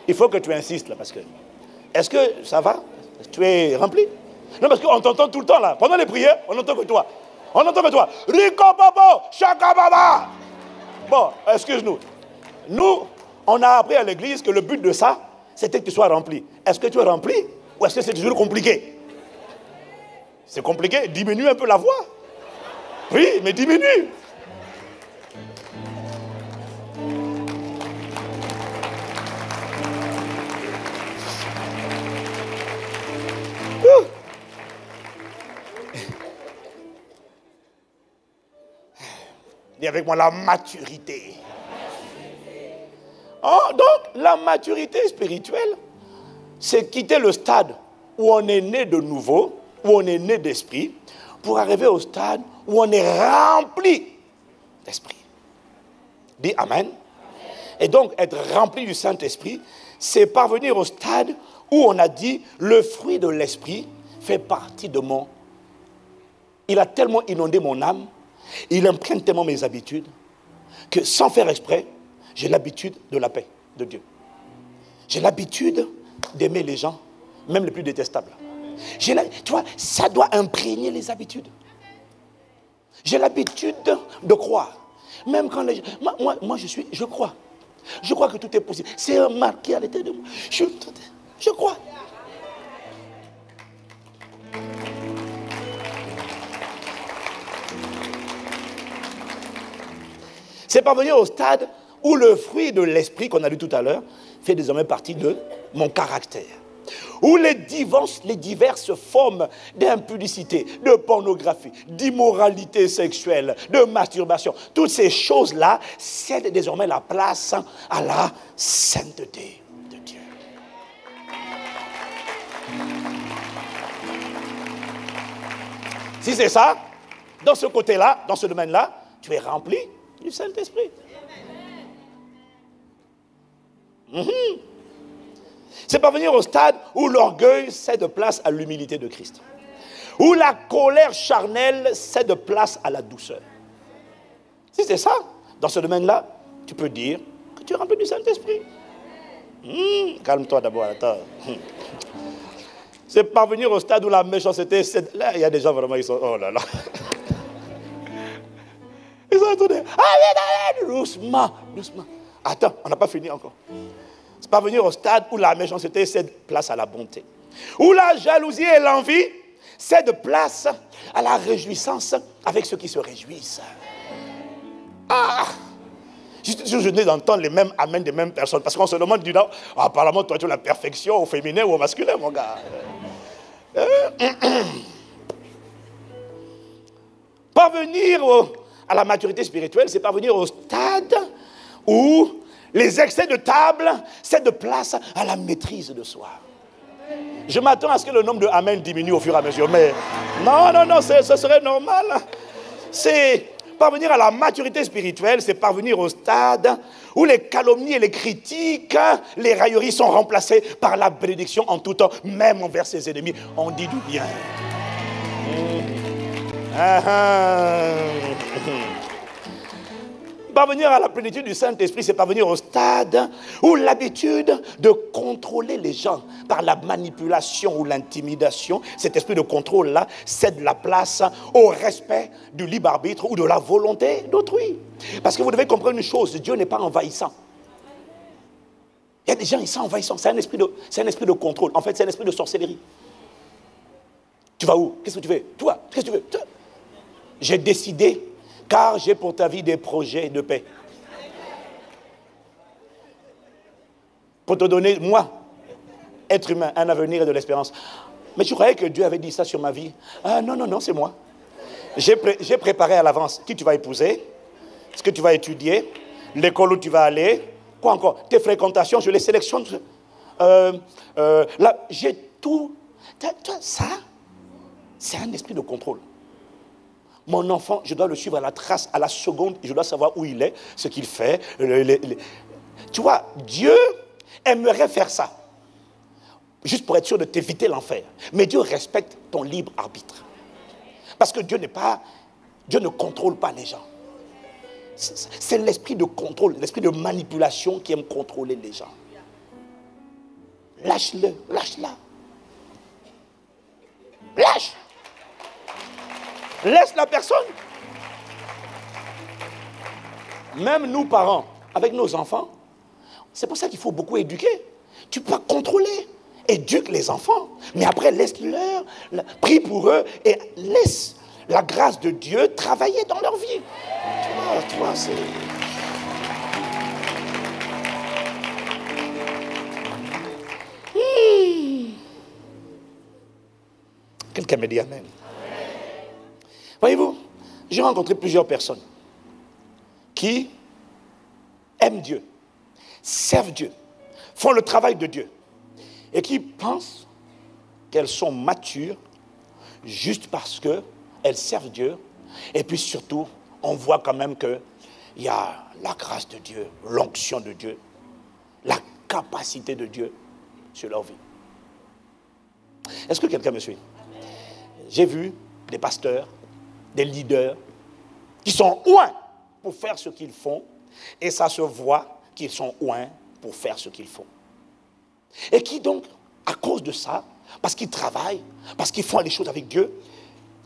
Il faut que tu insistes, là, parce que... Est-ce que ça va? Tu es rempli? Non, parce qu'on t'entend tout le temps, là. Pendant les prières, on n'entend que toi. On n'entend que toi. Rico Bobo, Chaka Baba. Bon, excuse-nous. Nous, on a appris à l'église que le but de ça, c'était que tu sois rempli. Est-ce que tu es rempli? Ou est-ce que c'est toujours compliqué? C'est compliqué. Diminue un peu la voix. Oui, mais diminue. Dis avec moi la maturité. Oh, donc, la maturité spirituelle, c'est quitter le stade où on est né de nouveau, où on est né d'esprit, pour arriver au stade où on est rempli d'esprit. Dis Amen. Et donc, être rempli du Saint-Esprit, c'est parvenir au stade où on a dit, le fruit de l'esprit fait partie de mon... Il a tellement inondé mon âme, il imprègne tellement mes habitudes, que sans faire exprès, j'ai l'habitude de la paix de Dieu. J'ai l'habitude d'aimer les gens, même les plus détestables. Tu vois, ça doit imprégner les habitudes. J'ai l'habitude de croire. Même quand les gens... Moi je crois. Je crois que tout est possible. C'est marqué à l'intérieur de moi. Je crois. C'est parvenir au stade où le fruit de l'esprit qu'on a lu tout à l'heure fait désormais partie de mon caractère. Où les diverses formes d'impudicité, de pornographie, d'immoralité sexuelle, de masturbation, toutes ces choses-là cèdent désormais la place à la sainteté de Dieu. Si c'est ça, dans ce côté-là, dans ce domaine-là, tu es rempli du Saint-Esprit. C'est parvenir au stade où l'orgueil cède place à l'humilité de Christ. Où la colère charnelle cède place à la douceur. Si c'est ça, dans ce domaine-là, tu peux dire que tu es rempli du Saint-Esprit. Calme-toi d'abord, attends. C'est parvenir au stade où la méchanceté cède... Là, il y a des gens vraiment, ils sont... Oh là là. Ils ont entendu. Doucement, doucement. Attends, on n'a pas fini encore. C'est parvenir au stade où la méchanceté cède place à la bonté. Où la jalousie et l'envie cèdent place à la réjouissance avec ceux qui se réjouissent. Je suis toujours gêné d'entendre les mêmes amens des mêmes personnes. Parce qu'on se demande du temps, apparemment, toi, tu as la perfection au féminin ou au masculin, mon gars. Parvenir à la maturité spirituelle, c'est parvenir au stade où les excès de table cèdent place à la maîtrise de soi. Je m'attends à ce que le nombre de amen diminue au fur et à mesure. Mais non, ce serait normal. C'est parvenir à la maturité spirituelle, c'est parvenir au stade où les calomnies et les critiques, les railleries sont remplacées par la bénédiction en tout temps, même envers ses ennemis. On dit du bien. Parvenir à la plénitude du Saint-Esprit, c'est parvenir au stade où l'habitude de contrôler les gens par la manipulation ou l'intimidation, cet esprit de contrôle-là cède la place au respect du libre arbitre ou de la volonté d'autrui. Parce que vous devez comprendre une chose, Dieu n'est pas envahissant. Il y a des gens, ils sont envahissants. C'est un esprit de contrôle. En fait, c'est un esprit de sorcellerie. Tu vas où? Qu'est-ce que tu fais? Toi, qu'est-ce que tu veux? J'ai décidé, car j'ai pour ta vie des projets de paix. Pour te donner, moi, être humain, un avenir et de l'espérance. Mais tu croyais que Dieu avait dit ça sur ma vie? Non, c'est moi. J'ai préparé à l'avance qui tu vas épouser, ce que tu vas étudier, l'école où tu vas aller, quoi encore, tes fréquentations, je les sélectionne. Là, j'ai tout. Ça, c'est un esprit de contrôle. Mon enfant, je dois le suivre à la trace, à la seconde, je dois savoir où il est, ce qu'il fait. Tu vois, Dieu aimerait faire ça. juste pour être sûr de t'éviter l'enfer. Mais Dieu respecte ton libre arbitre. Parce que Dieu ne contrôle pas les gens. C'est l'esprit de contrôle, l'esprit de manipulation qui aime contrôler les gens. Lâche-le, lâche-la. Lâche. Laisse la personne. Même nous, parents, avec nos enfants, c'est pour ça qu'il faut beaucoup éduquer. Tu peux pas contrôler. Éduque les enfants. Mais après, laisse-leur, prie pour eux et laisse la grâce de Dieu travailler dans leur vie. Toi, c'est... Quelqu'un me dit amen. Voyez-vous, j'ai rencontré plusieurs personnes qui aiment Dieu, servent Dieu, font le travail de Dieu et qui pensent qu'elles sont matures juste parce qu'elles servent Dieu. Et puis surtout, on voit quand même qu'il y a la grâce de Dieu, l'onction de Dieu, la capacité de Dieu sur leur vie. Est-ce que quelqu'un me suit? J'ai vu des pasteurs, des leaders qui sont oints pour faire ce qu'ils font et ça se voit qu'ils sont oints pour faire ce qu'ils font. Et qui donc, à cause de ça, parce qu'ils travaillent, parce qu'ils font les choses avec Dieu,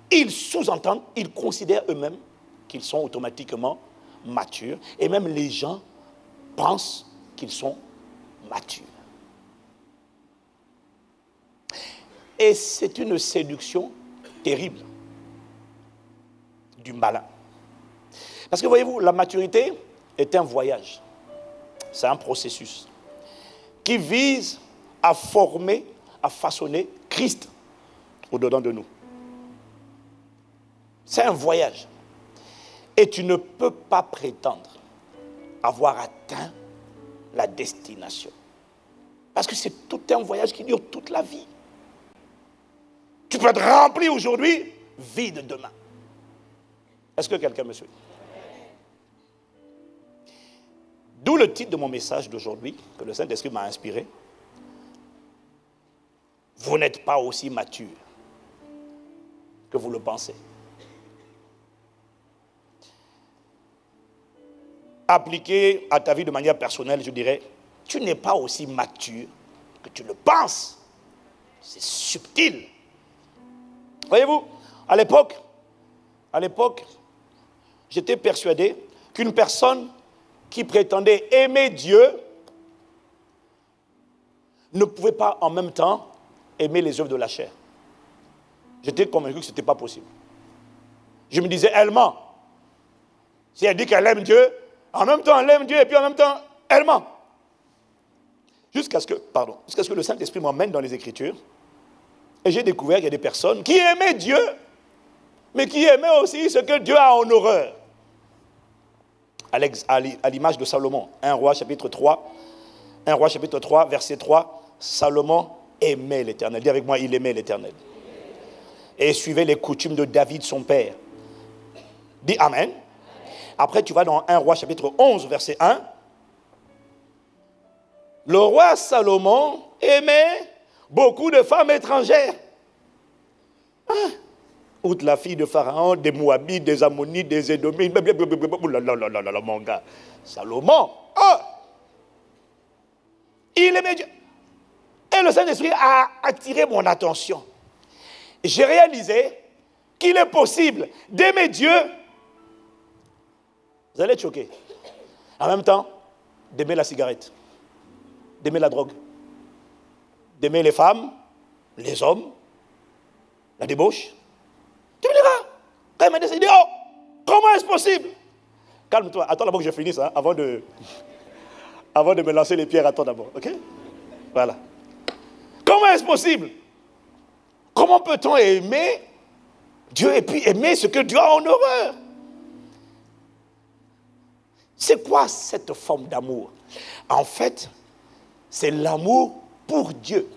ils sous-entendent, ils considèrent eux-mêmes qu'ils sont automatiquement matures et même les gens pensent qu'ils sont matures. Et c'est une séduction terrible du malin. Parce que voyez-vous, la maturité est un voyage. C'est un processus qui vise à former, à façonner Christ au-dedans de nous. C'est un voyage. Et tu ne peux pas prétendre avoir atteint la destination. Parce que c'est tout un voyage qui dure toute la vie. Tu peux être rempli aujourd'hui, vide demain. Est-ce que quelqu'un me suit? D'où le titre de mon message d'aujourd'hui, que le Saint-Esprit m'a inspiré. Vous n'êtes pas aussi mature que vous le pensez. Appliqué à ta vie de manière personnelle, je dirais, tu n'es pas aussi mature que tu le penses. C'est subtil. Voyez-vous, à l'époque, j'étais persuadé qu'une personne qui prétendait aimer Dieu ne pouvait pas en même temps aimer les œuvres de la chair. J'étais convaincu que ce n'était pas possible. Je me disais, elle ment. Si elle dit qu'elle aime Dieu, en même temps elle aime Dieu et puis en même temps elle ment. Jusqu'à ce que le Saint-Esprit m'emmène dans les Écritures et j'ai découvert qu'il y a des personnes qui aimaient Dieu, mais qui aimaient aussi ce que Dieu a en horreur. À l'image de Salomon, 1 Roi chapitre 3, verset 3, Salomon aimait l'Éternel. Dis avec moi, il aimait l'Éternel. Et suivait les coutumes de David, son père. Dis Amen. Après, tu vas dans 1 Roi chapitre 11, verset 1. Le roi Salomon aimait beaucoup de femmes étrangères. Outre la fille de Pharaon, des Moabites, des Ammonites, des Édomites. Mon gars. Salomon, il aimait Dieu. Et le Saint-Esprit a attiré mon attention. J'ai réalisé qu'il est possible d'aimer Dieu. Vous allez être choqués. En même temps, d'aimer la cigarette, d'aimer la drogue, d'aimer les femmes, les hommes, la débauche. Tu me diras, quand il m'a dit, il dit, oh, comment est-ce possible? Calme-toi, attends d'abord que je finisse, hein, avant de me lancer les pierres, attends d'abord, ok? Voilà. Comment est-ce possible? Comment peut-on aimer Dieu et puis aimer ce que Dieu a en horreur? C'est quoi cette forme d'amour? En fait, c'est l'amour pour Dieu.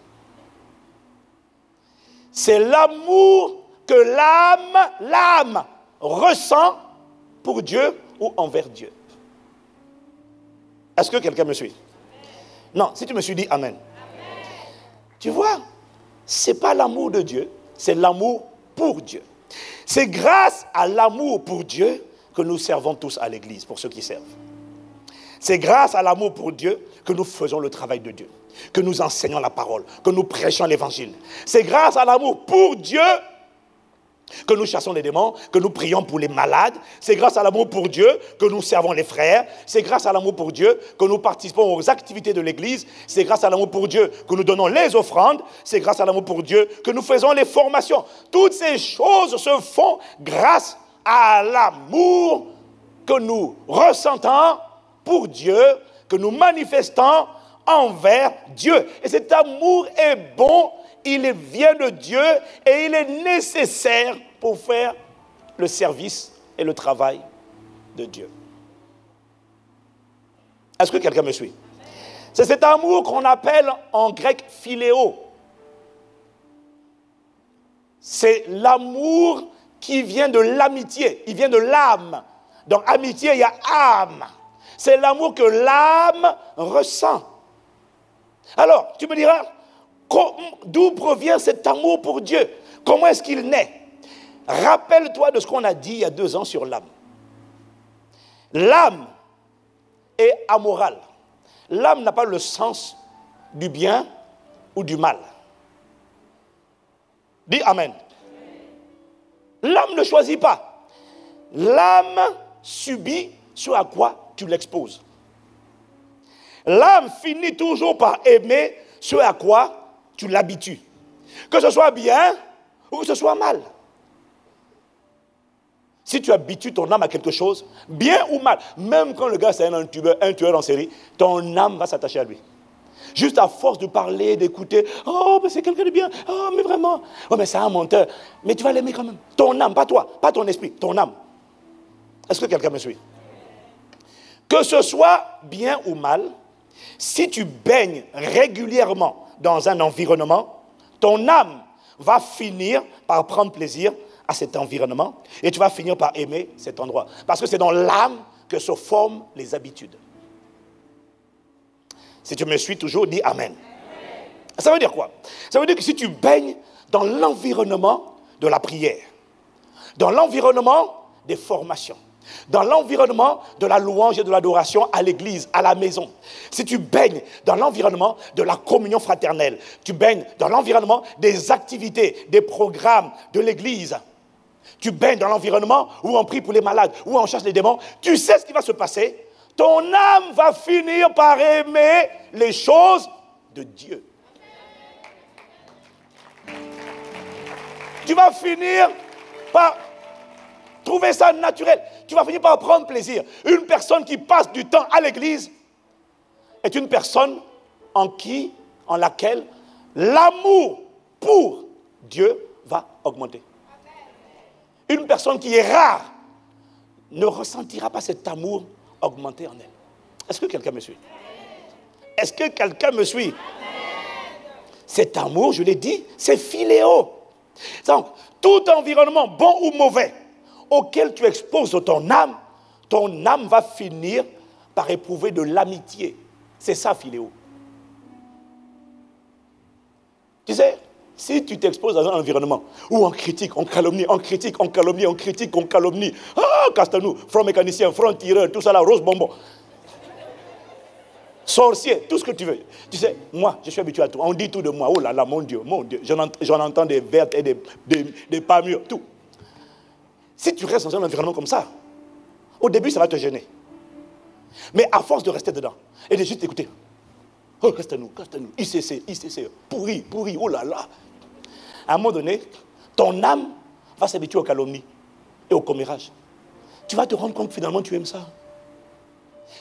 C'est l'amour que l'âme ressent pour Dieu ou envers Dieu. Est-ce que quelqu'un me suit? Non, si tu me suis, dis Amen. Tu vois, ce n'est pas l'amour de Dieu, c'est l'amour pour Dieu. C'est grâce à l'amour pour Dieu que nous servons tous à l'église, pour ceux qui servent. C'est grâce à l'amour pour Dieu que nous faisons le travail de Dieu, que nous enseignons la parole, que nous prêchons l'évangile. C'est grâce à l'amour pour Dieu que nous chassons les démons, que nous prions pour les malades. C'est grâce à l'amour pour Dieu que nous servons les frères. C'est grâce à l'amour pour Dieu que nous participons aux activités de l'église. C'est grâce à l'amour pour Dieu que nous donnons les offrandes. C'est grâce à l'amour pour Dieu que nous faisons les formations. Toutes ces choses se font grâce à l'amour que nous ressentons pour Dieu, que nous manifestons envers Dieu. Et cet amour est bon, il vient de Dieu et il est nécessaire pour faire le service et le travail de Dieu. Est-ce que quelqu'un me suit? C'est cet amour qu'on appelle en grec philéo. C'est l'amour qui vient de l'amitié, il vient de l'âme. Dans amitié, il y a âme. C'est l'amour que l'âme ressent. Alors, tu me diras, d'où provient cet amour pour Dieu? Comment est-ce qu'il naît? Rappelle-toi de ce qu'on a dit il y a 2 ans sur l'âme. L'âme est amorale. L'âme n'a pas le sens du bien ou du mal. Dis Amen. L'âme ne choisit pas. L'âme subit ce à quoi tu l'exposes. L'âme finit toujours par aimer ce à quoi tu l'habitues. Que ce soit bien ou que ce soit mal. Si tu habitues ton âme à quelque chose, bien ou mal, même quand le gars c'est un tueur en série, ton âme va s'attacher à lui. Juste à force de parler, d'écouter, oh, mais c'est quelqu'un de bien, oh, mais vraiment, oh, mais c'est un menteur. Mais tu vas l'aimer quand même. Ton âme, pas toi, pas ton esprit, ton âme. Est-ce que quelqu'un me suit? Que ce soit bien ou mal, si tu baignes régulièrement dans un environnement, ton âme va finir par prendre plaisir à cet environnement et tu vas finir par aimer cet endroit. Parce que c'est dans l'âme que se forment les habitudes. Si tu me suis toujours, dis Amen. Ça veut dire quoi? Ça veut dire que si tu baignes dans l'environnement de la prière, dans l'environnement des formations, dans l'environnement de la louange et de l'adoration à l'église, à la maison, si tu baignes dans l'environnement de la communion fraternelle, tu baignes dans l'environnement des activités, des programmes de l'église, tu baignes dans l'environnement où on prie pour les malades, où on chasse les démons, tu sais ce qui va se passer. Ton âme va finir par aimer les choses de Dieu. Tu vas finir par trouver ça naturel. Tu vas finir par prendre plaisir. Une personne qui passe du temps à l'église est une personne en laquelle l'amour pour Dieu va augmenter. Une personne qui est rare ne ressentira pas cet amour augmenter en elle. Est-ce que quelqu'un me suit? Est-ce que quelqu'un me suit? Cet amour, je l'ai dit, c'est philéo. Donc, tout environnement, bon ou mauvais, auquel tu exposes ton âme va finir par éprouver de l'amitié. C'est ça, philéo. Tu sais, si tu t'exposes dans un environnement où on critique, on calomnie, on critique, on calomnie, on critique, on calomnie, Castanou, front mécanicien, front tireur, tout ça là, rose bonbon, sorcier, tout ce que tu veux. Tu sais, moi, je suis habitué à tout. On dit tout de moi. Oh là là, mon Dieu, j'en entends des vertes et des pas mûrs, tout. Si tu restes dans un environnement comme ça, au début, ça va te gêner. Mais à force de rester dedans et de juste écouter, oh, Castanou, ICC, pourri, oh là là. À un moment donné, ton âme va s'habituer aux calomnies et au commérage. Tu vas te rendre compte que finalement tu aimes ça.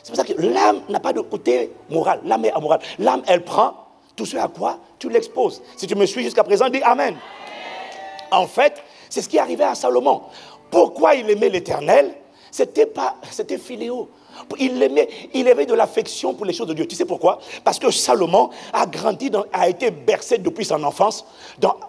C'est pour ça que l'âme n'a pas de côté moral. L'âme est amorale. L'âme, elle prend tout ce à quoi tu l'exposes. Si tu me suis jusqu'à présent, dis Amen. En fait, c'est ce qui est arrivé à Salomon. Pourquoi il aimait l'Éternel? C'était philéo. Il avait de l'affection pour les choses de Dieu. Tu sais pourquoi? Parce que Salomon a grandi, a été bercé depuis son enfance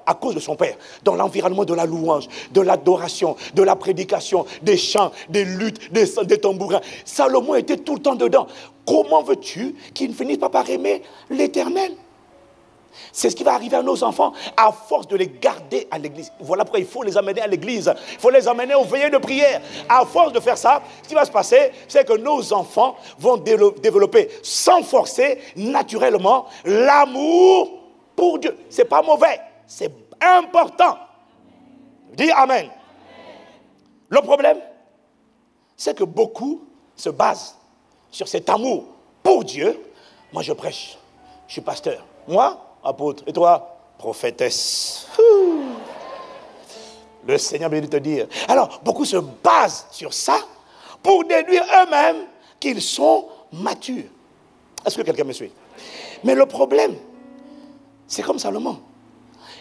à cause de son père, dans l'environnement de la louange, de l'adoration, de la prédication, des chants, des luttes, des tambourins. Salomon était tout le temps dedans. Comment veux-tu qu'il ne finisse pas par aimer l'Éternel? C'est ce qui va arriver à nos enfants à force de les garder à l'église. Voilà pourquoi il faut les amener à l'église. Il faut les amener aux veillées de prière. À force de faire ça, ce qui va se passer, c'est que nos enfants vont développer sans forcer, naturellement, l'amour pour Dieu. Ce n'est pas mauvais, c'est important. Dis Amen. Le problème, c'est que beaucoup se basent sur cet amour pour Dieu. Moi, je prêche, je suis pasteur. Moi, apôtre. Et toi, prophétesse. Le Seigneur veut te dire. Alors, beaucoup se basent sur ça pour déduire eux-mêmes qu'ils sont matures. Est-ce que quelqu'un me suit? Mais le problème, c'est comme Salomon.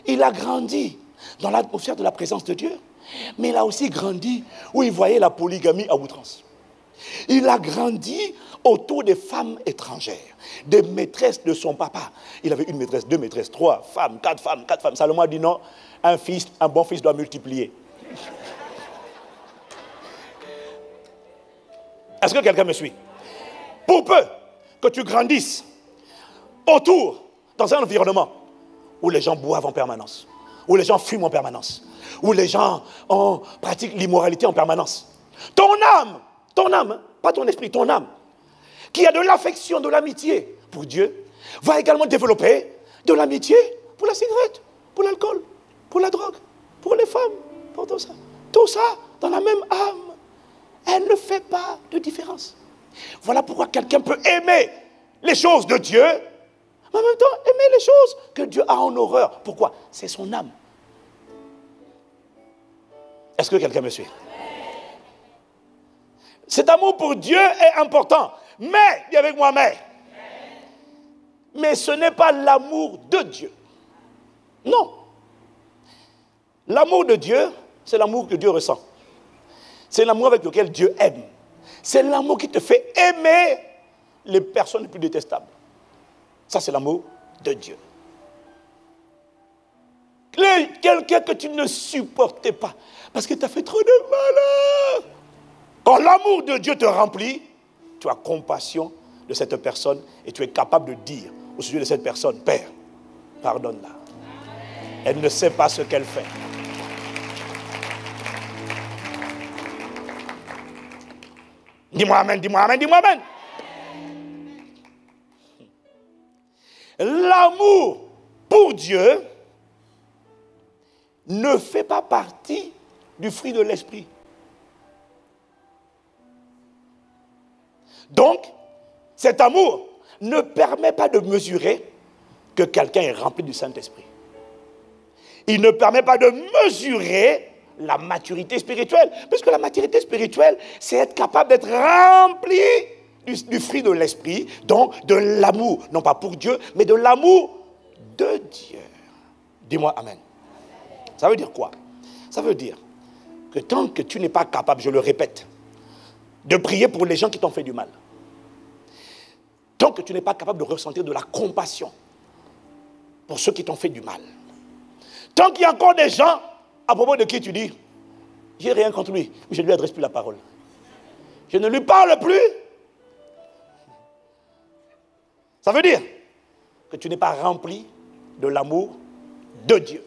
Il a grandi dans l'atmosphère de la présence de Dieu, mais il a aussi grandi où il voyait la polygamie à outrance. Il a grandi autour des femmes étrangères, des maîtresses de son papa. Il avait une maîtresse, deux maîtresses, trois femmes, quatre femmes. Salomon a dit non, un bon fils doit multiplier. Est-ce que quelqu'un me suit? Pour peu que tu grandisses autour, dans un environnement où les gens boivent en permanence, où les gens fument en permanence, où les gens pratiquent l'immoralité en permanence, ton âme, hein, pas ton esprit, ton âme, qui a de l'affection, de l'amitié pour Dieu, va également développer de l'amitié pour la cigarette, pour l'alcool, pour la drogue, pour les femmes, pour tout ça. Tout ça dans la même âme. Elle ne fait pas de différence. Voilà pourquoi quelqu'un peut aimer les choses de Dieu, mais en même temps aimer les choses que Dieu a en horreur. Pourquoi? C'est son âme. Est-ce que quelqu'un me suit? Cet amour pour Dieu est important. Mais, dis avec moi, mais ce n'est pas l'amour de Dieu. Non. L'amour de Dieu, c'est l'amour que Dieu ressent. C'est l'amour avec lequel Dieu aime. C'est l'amour qui te fait aimer les personnes les plus détestables. Ça, c'est l'amour de Dieu. Quelqu'un que tu ne supportais pas, parce que tu as fait trop de mal. Quand l'amour de Dieu te remplit, tu as compassion de cette personne et tu es capable de dire au sujet de cette personne, Père, pardonne-la. Elle ne sait pas ce qu'elle fait. Dis-moi amen, dis-moi amen, dis-moi amen. L'amour pour Dieu ne fait pas partie du fruit de l'esprit. Donc, cet amour ne permet pas de mesurer que quelqu'un est rempli du Saint-Esprit. Il ne permet pas de mesurer la maturité spirituelle. Parce que la maturité spirituelle, c'est être capable d'être rempli du fruit de l'Esprit, donc de l'amour, non pas pour Dieu, mais de l'amour de Dieu. Dis-moi amen. Ça veut dire quoi? Ça veut dire que tant que tu n'es pas capable, je le répète, de prier pour les gens qui t'ont fait du mal, tant que tu n'es pas capable de ressentir de la compassion pour ceux qui t'ont fait du mal, tant qu'il y a encore des gens à propos de qui tu dis, j'ai rien contre lui, mais je ne lui adresse plus la parole. Je ne lui parle plus. Ça veut dire que tu n'es pas rempli de l'amour de Dieu.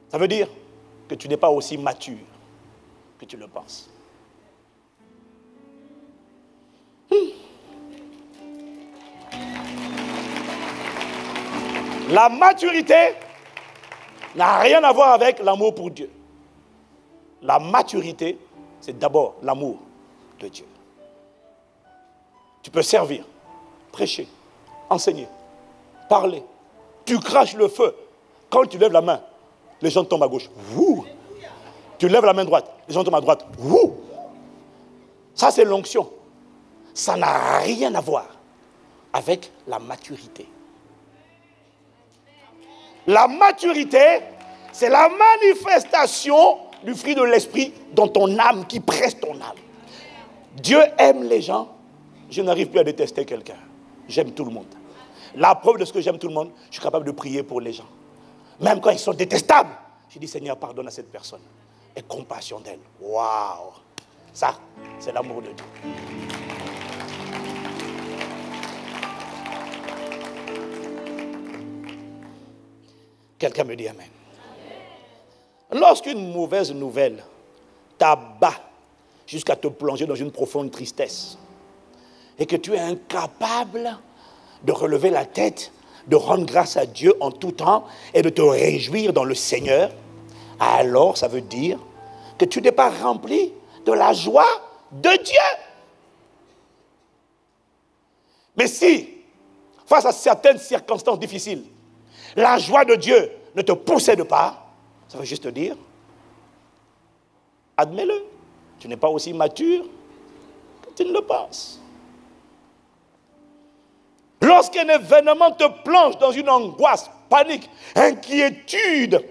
Ça veut dire que tu n'es pas aussi mature que tu le penses. La maturité n'a rien à voir avec l'amour pour Dieu. La maturité, c'est d'abord l'amour de Dieu. Tu peux servir, prêcher, enseigner, parler. Tu craches le feu. Quand tu lèves la main, les gens tombent à gauche. Wouh. Tu lèves la main droite, les gens tombent à droite. Wouh. Ça, c'est l'onction. Ça n'a rien à voir avec la maturité. La maturité, c'est la manifestation du fruit de l'esprit dans ton âme, qui presse ton âme. Dieu aime les gens. Je n'arrive plus à détester quelqu'un. J'aime tout le monde. La preuve de ce que j'aime tout le monde, je suis capable de prier pour les gens. Même quand ils sont détestables, je dis Seigneur, pardonne à cette personne. Et compassion d'elle. Waouh! Ça, c'est l'amour de Dieu. Quelqu'un me dit amen. Lorsqu'une mauvaise nouvelle t'abat jusqu'à te plonger dans une profonde tristesse et que tu es incapable de relever la tête, de rendre grâce à Dieu en tout temps et de te réjouir dans le Seigneur, alors ça veut dire que tu n'es pas rempli de la joie de Dieu. Mais si, face à certaines circonstances difficiles, la joie de Dieu ne te possède pas, ça veut juste dire, admets-le, tu n'es pas aussi mature que tu ne le penses. Lorsqu'un événement te plonge dans une angoisse, panique, inquiétude,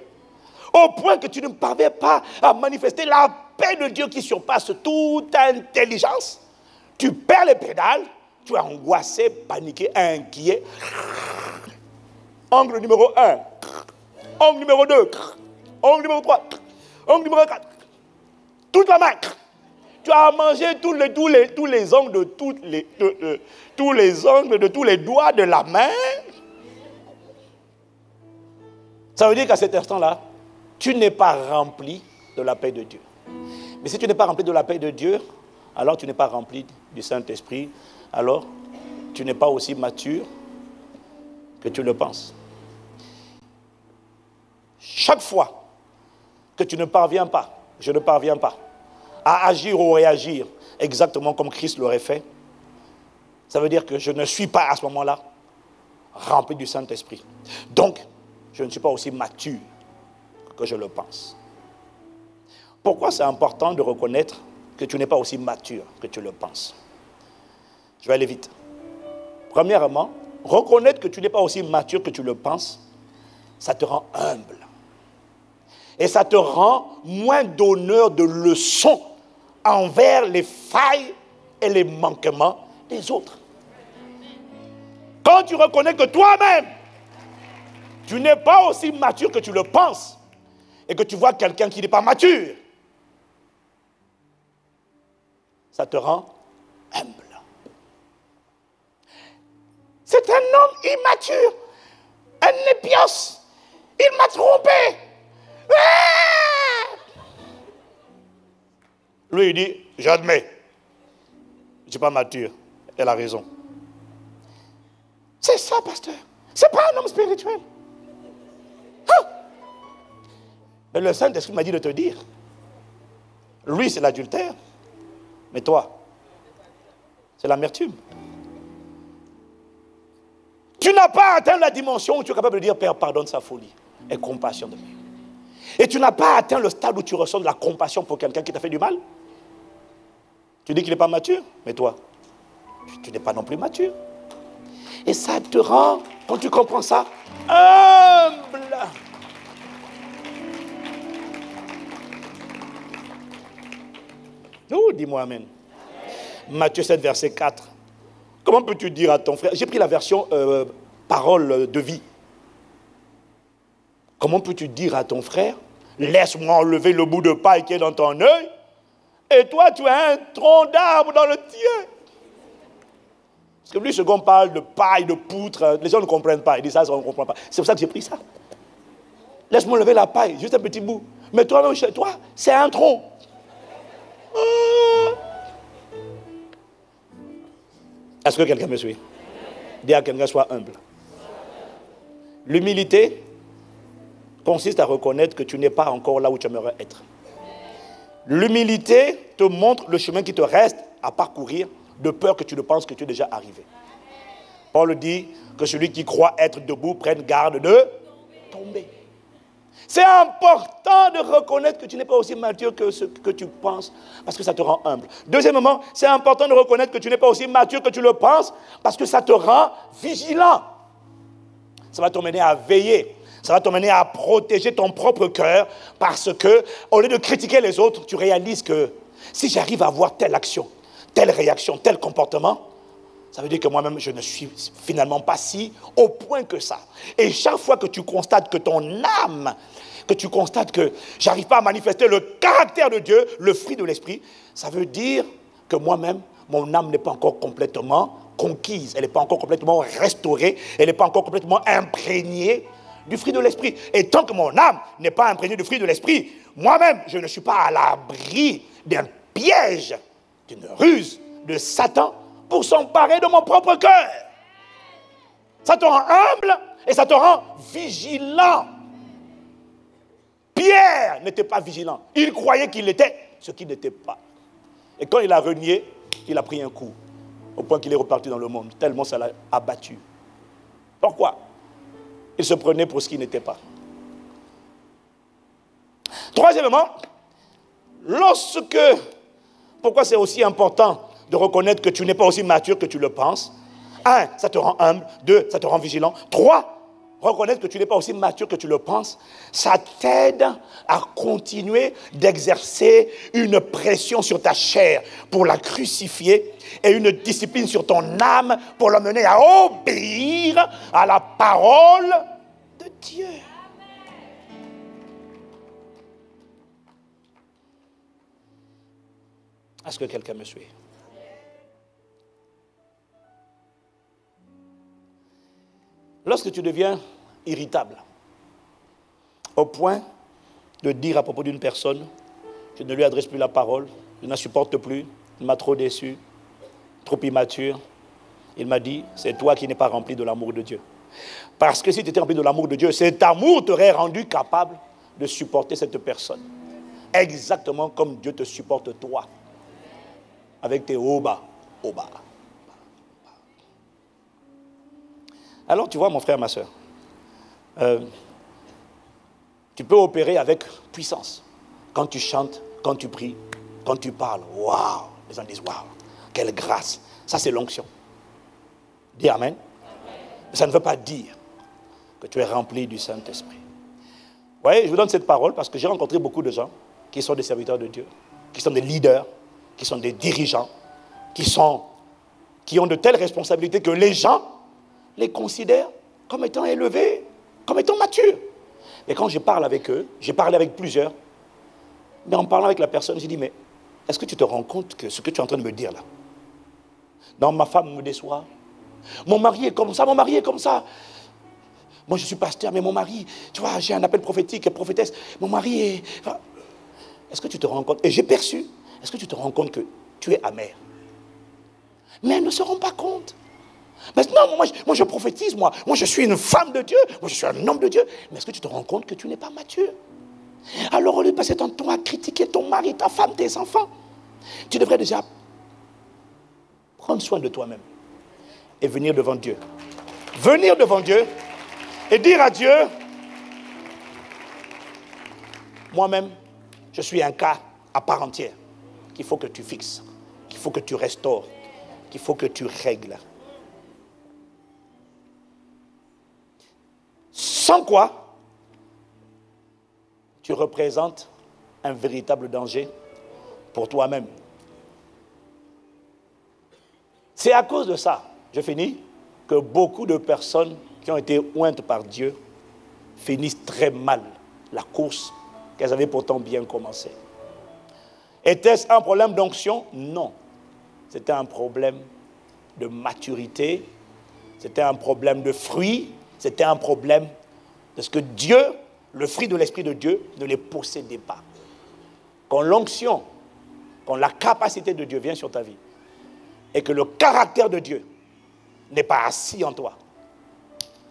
au point que tu ne parviens pas à manifester la paix de Dieu qui surpasse toute intelligence, tu perds les pédales, tu es angoissé, paniqué, inquiet. Angle numéro 1, angle numéro 2, angle numéro 3, angle numéro 4. Toute la main. Tu as mangé tous les ongles de tous les ongles de tous les doigts de la main. Ça veut dire qu'à cet instant-là, tu n'es pas rempli de la paix de Dieu. Mais si tu n'es pas rempli de la paix de Dieu, alors tu n'es pas rempli du Saint-Esprit. Alors, tu n'es pas aussi mature que tu le penses. Chaque fois que tu ne parviens pas, je ne parviens pas, à agir ou réagir exactement comme Christ l'aurait fait, ça veut dire que je ne suis pas à ce moment-là rempli du Saint-Esprit. Donc, je ne suis pas aussi mature que je le pense. Pourquoi c'est important de reconnaître que tu n'es pas aussi mature que tu le penses? Je vais aller vite. Premièrement, reconnaître que tu n'es pas aussi mature que tu le penses, ça te rend humble. Et ça te rend moins donneur de leçons envers les failles et les manquements des autres. Quand tu reconnais que toi-même, tu n'es pas aussi mature que tu le penses, et que tu vois quelqu'un qui n'est pas mature, ça te rend humble. C'est un homme immature, un épios, il m'a trompé. Lui, il dit, j'admets, je ne suis pas mature. Elle a raison. C'est ça, pasteur. Ce n'est pas un homme spirituel. Hein? Mais le Saint-Esprit m'a dit de te dire, lui, c'est l'adultère, mais toi, c'est l'amertume. Tu n'as pas atteint la dimension où tu es capable de dire, Père, pardonne sa folie. Aie compassion de lui. Et tu n'as pas atteint le stade où tu ressens de la compassion pour quelqu'un qui t'a fait du mal. Tu dis qu'il n'est pas mature, mais toi, tu n'es pas non plus mature. Et ça te rend, quand tu comprends ça, humble. Oh, dis-moi amen. Matthieu 7, verset 4. Comment peux-tu dire à ton frère, j'ai pris la version parole de vie. Comment peux-tu dire à ton frère, laisse-moi enlever le bout de paille qui est dans ton œil, et toi tu as un tronc d'arbre dans le tien? Parce que lui, ce qu'on parle de paille, de poutre, les gens ne comprennent pas. Ils disent ça, on ne comprend pas. C'est pour ça que j'ai pris ça. Laisse-moi enlever la paille, juste un petit bout. Mais toi-même chez toi, c'est un tronc. Est-ce que quelqu'un me suit? Dis à quelqu'un, sois humble. L'humilité consiste à reconnaître que tu n'es pas encore là où tu aimerais être. L'humilité te montre le chemin qui te reste à parcourir de peur que tu ne penses que tu es déjà arrivé. Paul dit que celui qui croit être debout prenne garde de tomber. C'est important de reconnaître que tu n'es pas aussi mature que ce que tu penses, parce que ça te rend humble. Deuxièmement, c'est important de reconnaître que tu n'es pas aussi mature que tu le penses, parce que ça te rend vigilant. Ça va t'emmener à veiller. Ça va t'emmener à protéger ton propre cœur, parce que, au lieu de critiquer les autres, tu réalises que si j'arrive à avoir telle action, telle réaction, tel comportement, ça veut dire que moi-même, je ne suis finalement pas si au point que ça. Et chaque fois que tu constates que ton âme, que tu constates que j'arrive pas à manifester le caractère de Dieu, le fruit de l'esprit, ça veut dire que moi-même, mon âme n'est pas encore complètement conquise, elle n'est pas encore complètement restaurée, elle n'est pas encore complètement imprégnée du fruit de l'esprit. Et tant que mon âme n'est pas imprégnée du fruit de l'esprit, moi-même, je ne suis pas à l'abri d'un piège, d'une ruse de Satan pour s'emparer de mon propre cœur. Ça te rend humble et ça te rend vigilant. Pierre n'était pas vigilant. Il croyait qu'il était ce qu'il n'était pas. Et quand il a renié, il a pris un coup. Au point qu'il est reparti dans le monde. Tellement ça l'a abattu. Pourquoi? Il se prenait pour ce qu'il n'était pas. Troisièmement, pourquoi c'est aussi important de reconnaître que tu n'es pas aussi mature que tu le penses? 1, ça te rend humble. 2, ça te rend vigilant. 3, reconnaître que tu n'es pas aussi mature que tu le penses, ça t'aide à continuer d'exercer une pression sur ta chair pour la crucifier et une discipline sur ton âme pour l'amener à obéir à la parole de Dieu. Est-ce que quelqu'un me suit? Lorsque tu deviens irritable, au point de dire à propos d'une personne, je ne lui adresse plus la parole, je ne la supporte plus, il m'a trop déçu, trop immature, il m'a dit, c'est toi qui n'es pas rempli de l'amour de Dieu. Parce que si tu étais rempli de l'amour de Dieu, cet amour t'aurait rendu capable de supporter cette personne. Exactement comme Dieu te supporte toi, avec tes hauts bas. Alors, tu vois, mon frère, ma soeur, tu peux opérer avec puissance. Quand tu chantes, quand tu pries, quand tu parles, waouh, les gens disent, waouh, quelle grâce. Ça, c'est l'onction. Dis amen. Mais ça ne veut pas dire que tu es rempli du Saint-Esprit. Vous voyez, je vous donne cette parole parce que j'ai rencontré beaucoup de gens qui sont des serviteurs de Dieu, qui sont des leaders, qui sont des dirigeants, qui ont de telles responsabilités que les gens les considèrent comme étant élevés, comme étant matures. Mais quand je parle avec eux, j'ai parlé avec plusieurs, mais en parlant avec la personne, j'ai dit, mais est-ce que tu te rends compte que ce que tu es en train de me dire là? Non, ma femme me déçoit. Mon mari est comme ça, mon mari est comme ça. Moi, je suis pasteur, mais mon mari, tu vois, j'ai un appel prophétique, prophétesse. Mon mari est... Est-ce que tu te rends compte? Et j'ai perçu, est-ce que tu te rends compte que tu es amer? Mais elles ne se rendent pas compte. Maintenant, moi je prophétise, moi je suis une femme de Dieu, moi je suis un homme de Dieu. Mais est-ce que tu te rends compte que tu n'es pas mature? Alors au lieu de passer ton temps à critiquer ton mari, ta femme, tes enfants, tu devrais déjà prendre soin de toi-même et venir devant Dieu. Venir devant Dieu et dire à Dieu, moi-même, je suis un cas à part entière qu'il faut que tu fixes, qu'il faut que tu restaures, qu'il faut que tu règles. Sans quoi, tu représentes un véritable danger pour toi-même. C'est à cause de ça, je finis, que beaucoup de personnes qui ont été ointes par Dieu finissent très mal la course qu'elles avaient pourtant bien commencé. Était-ce un problème d'onction? Non. C'était un problème de maturité, c'était un problème de fruit, c'était un problème de ce que Dieu, le fruit de l'Esprit de Dieu, ne les possédait pas. Quand l'onction, quand la capacité de Dieu vient sur ta vie, et que le caractère de Dieu n'est pas assis en toi,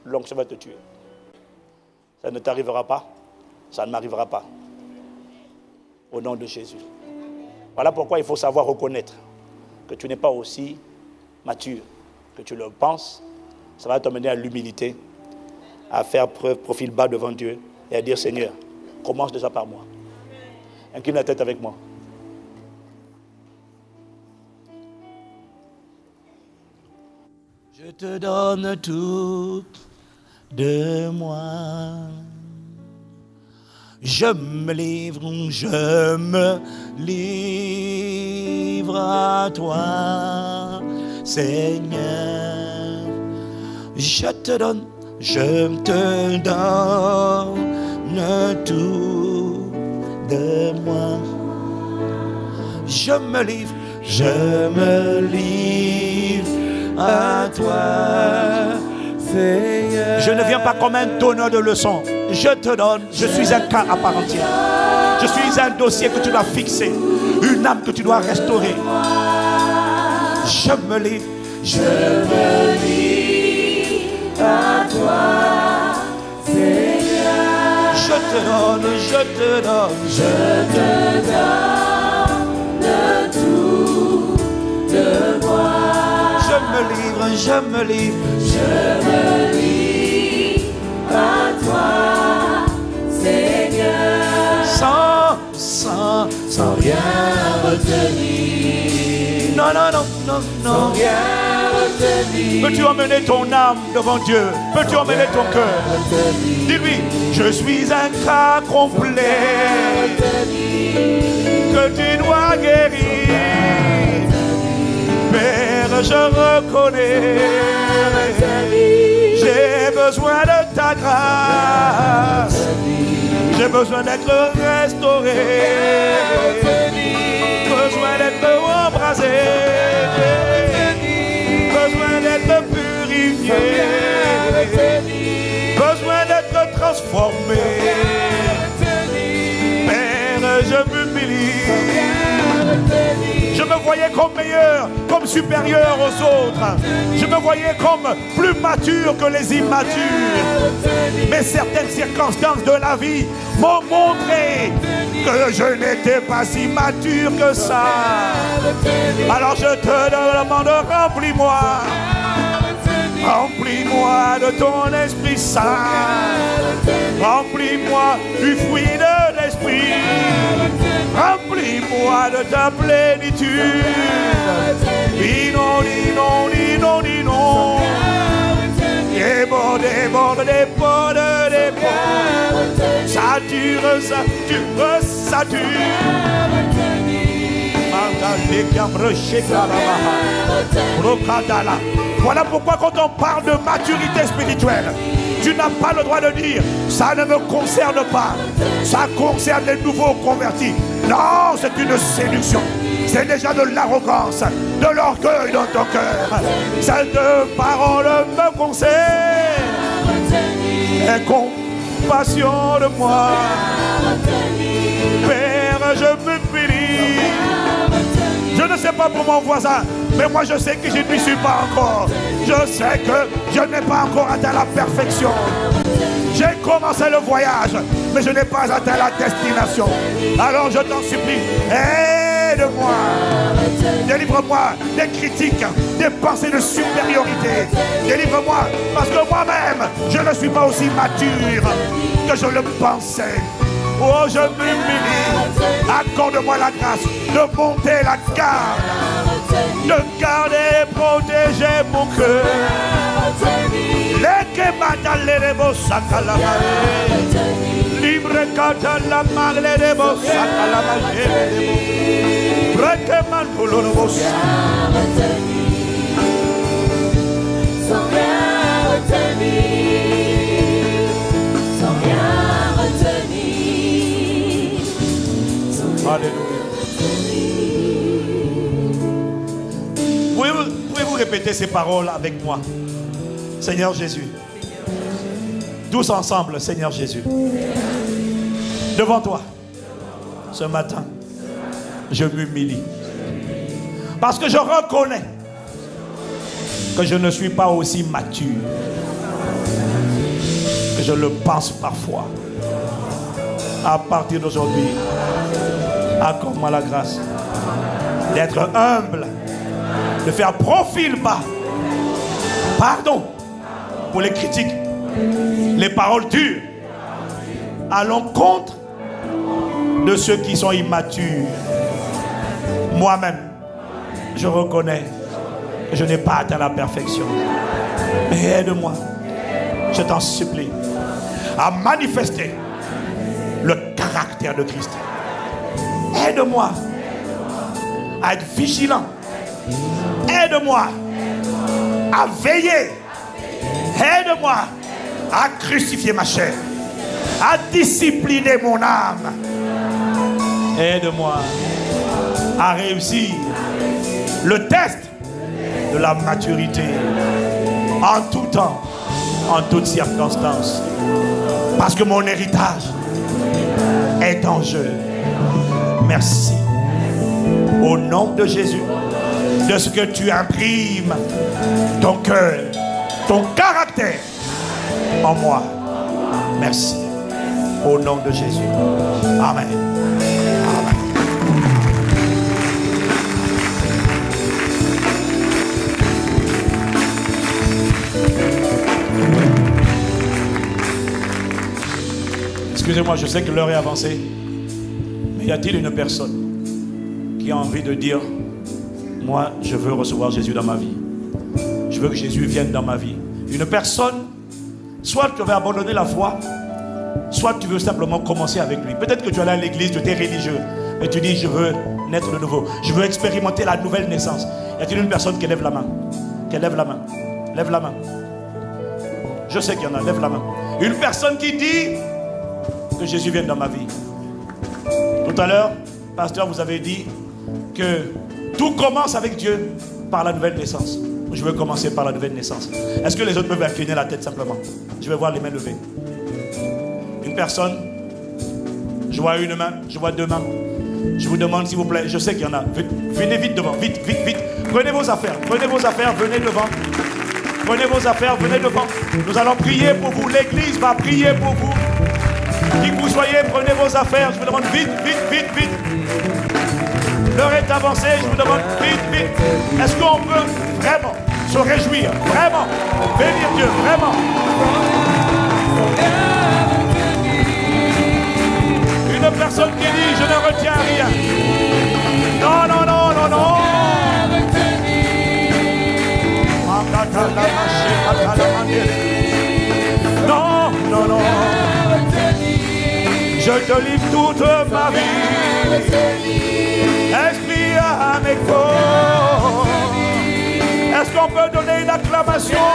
l'onction va te tuer. Ça ne t'arrivera pas, ça ne m'arrivera pas. Au nom de Jésus. Voilà pourquoi il faut savoir reconnaître que tu n'es pas aussi mature que tu le penses. Ça va t'amener à l'humilité, à faire preuve, profil bas devant Dieu et à dire, Seigneur, commence déjà par moi. Incline la tête avec moi. Je te donne tout de moi. Je me livre à toi, Seigneur. Je te donne tout de moi. Je me livre à toi, Seigneur. Je ne viens pas comme un donneur de leçons. Je te donne, je suis un cas à part entière. Je suis un dossier que tu dois fixer, une âme que tu dois restaurer. Je me livre. Je me livre à toi, Seigneur. Je te donne, je te donne, je te donne tout de moi. Je me livre, je me livre, je me livre à toi, Seigneur. Sans rien retenir. Non, non, non, non, non. Sans rien retenir. Peux-tu emmener ton âme devant Dieu? Peux-tu emmener ton cœur? Dis-lui, je suis un cas complet que tu dois guérir. Père, je reconnais, j'ai besoin de ta grâce. J'ai besoin d'être restauré, besoin d'être embrasé, besoin d'être purifié, besoin d'être transformé. Père, je m'humilie. Je me voyais comme meilleur, comme supérieur aux autres. Je me voyais comme plus mature que les immatures. Mais certaines circonstances de la vie m'ont montré que je n'étais pas si mature que ça. Alors je te demande, remplis-moi. Remplis-moi de ton Esprit Saint. Remplis-moi du fruit de l'Esprit. Remplis-moi de ta plénitude. Déborde, déborde, déborde, déborde. Sature, sature, sature. Voilà pourquoi quand on parle de maturité spirituelle, tu n'as pas le droit de dire ça ne me concerne pas, ça concerne les nouveaux convertis. Non, c'est une séduction. C'est déjà de l'arrogance, de l'orgueil dans ton cœur. Cette parole me concerne. Aie compassion de moi. Père, je me prie. Je ne sais pas pour mon voisin, mais moi je sais que je n'y suis pas encore. Je sais que je n'ai pas encore atteint la perfection. J'ai commencé le voyage, mais je n'ai pas atteint la destination. Alors je t'en supplie, aide-moi. Délivre-moi des critiques, des pensées de supériorité. Délivre-moi, parce que moi-même, je ne suis pas aussi mature que je le pensais. Oh, je m'humilie. Accorde-moi la grâce de monter la garde, de garder et protéger mon cœur. Les kematales de vos sakalama, libre katala magle de vos sakalama, brekeman pulo de vos. Sans rien retenir, sans rien retenir. Alléluia. Pouvez-vous répéter ces paroles avec moi? Seigneur Jésus. Tous ensemble, Seigneur Jésus. Devant toi, ce matin, je m'humilie. Parce que je reconnais que je ne suis pas aussi mature que je le pense parfois. À partir d'aujourd'hui, accorde-moi la grâce d'être humble, de faire profil bas. Pardon pour les critiques, les paroles dures à l'encontre de ceux qui sont immatures. Moi-même, je reconnais que je n'ai pas atteint la perfection. Mais aide-moi, je t'en supplie, à manifester le caractère de Christ. Aide-moi à être vigilant. Aide-moi à veiller. Aide-moi à crucifier ma chair, à discipliner mon âme. Aide-moi à réussir le test de la maturité en tout temps, en toutes circonstances. Parce que mon héritage est en jeu. Merci. Au nom de Jésus, de ce que tu imprimes ton cœur, ton caractère en moi. Merci. Au nom de Jésus. Amen. Amen. Excusez-moi, je sais que l'heure est avancée. Mais y a-t-il une personne qui a envie de dire: moi, je veux recevoir Jésus dans ma vie. Je veux que Jésus vienne dans ma vie. Une personne, soit tu veux abandonner la foi, soit tu veux simplement commencer avec lui. Peut-être que tu es allé à l'église, tu es religieux, mais tu dis: je veux naître de nouveau. Je veux expérimenter la nouvelle naissance. Y a-t-il une personne qui lève la main? Qui lève la main? Lève la main. Je sais qu'il y en a, lève la main. Une personne qui dit que Jésus vienne dans ma vie. Tout à l'heure, pasteur, vous avez dit que tout commence avec Dieu par la nouvelle naissance. Je veux commencer par la nouvelle naissance. Est-ce que les autres peuvent incliner la tête simplement? Je vais voir les mains levées. Une personne. Je vois une main, je vois deux mains. Je vous demande s'il vous plaît, je sais qu'il y en a. Venez vite devant, vite, vite, vite. Prenez vos affaires, venez devant. Prenez vos affaires, venez devant. Nous allons prier pour vous. L'église va prier pour vous. Qui que vous soyez, prenez vos affaires. Je vous demande vite, vite, vite, vite. L'heure est avancée, je vous demande vite, vite. Est-ce qu'on peut vraiment se réjouir, vraiment bénir Dieu, vraiment? Une personne qui dit: je ne retiens rien. Non, non, non, non, non. Non, non, non. Je te livre toute ma vie. Esprit à mes corps. Est-ce qu'on peut donner une acclamation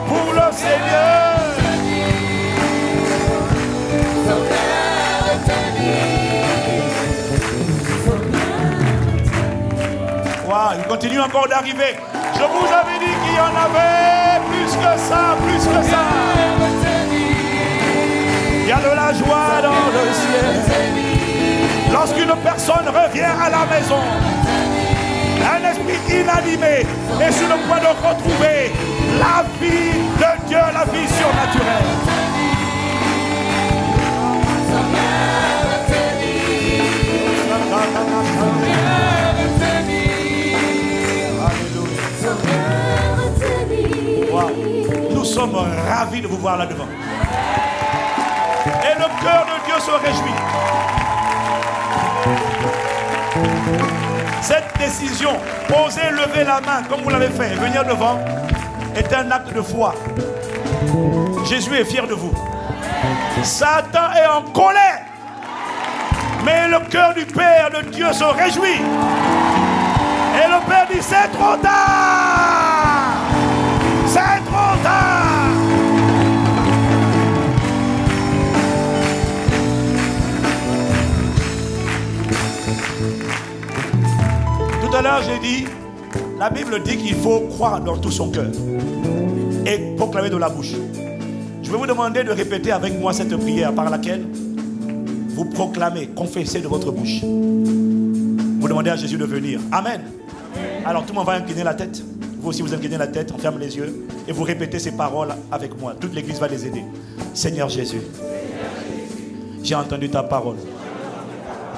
pour le Seigneur? Wow, il continue encore d'arriver. Je vous avais dit qu'il y en avait plus que ça, plus que ça. Il y a de la joie dans le ciel. Lorsqu'une personne revient à la maison, un esprit inanimé est sur le point de retrouver la vie de Dieu, la vie surnaturelle. Wow. Nous sommes ravis de vous voir là-devant. Et le cœur de Dieu se réjouit. Cette décision, oser lever la main comme vous l'avez fait, venir devant, est un acte de foi. Jésus est fier de vous. Satan est en colère. Mais le cœur du Père de Dieu se réjouit. Et le Père dit: c'est trop tard. C'est trop tard. Tout à l'heure, j'ai dit, la Bible dit qu'il faut croire dans tout son cœur et proclamer de la bouche. Je vais vous demander de répéter avec moi cette prière par laquelle vous proclamez, confessez de votre bouche. Vous demandez à Jésus de venir. Amen. Alors tout le monde va incliner la tête. Vous aussi vous inclinez la tête, on ferme les yeux et vous répétez ces paroles avec moi. Toute l'église va les aider. Seigneur Jésus, j'ai entendu ta parole.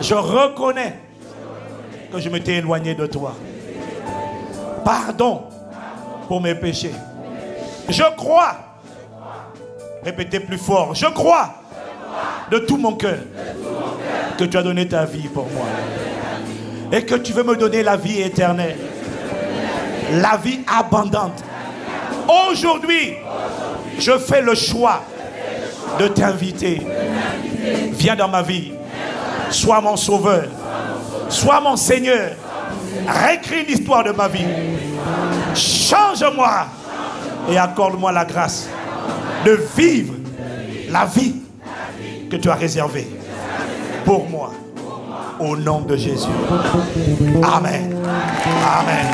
Je reconnais que je m'étais éloigné de toi. Pardon pour mes péchés. Je crois. Répétez plus fort. Je crois de tout mon cœur que tu as donné ta vie pour moi et que tu veux me donner la vie éternelle, la vie abondante. Aujourd'hui, je fais le choix de t'inviter. Viens dans ma vie. Sois mon sauveur. Sois mon Seigneur. Réécris l'histoire de ma vie. Change-moi et accorde-moi la grâce de vivre la vie que tu as réservée pour moi. Au nom de Jésus. Amen. Amen.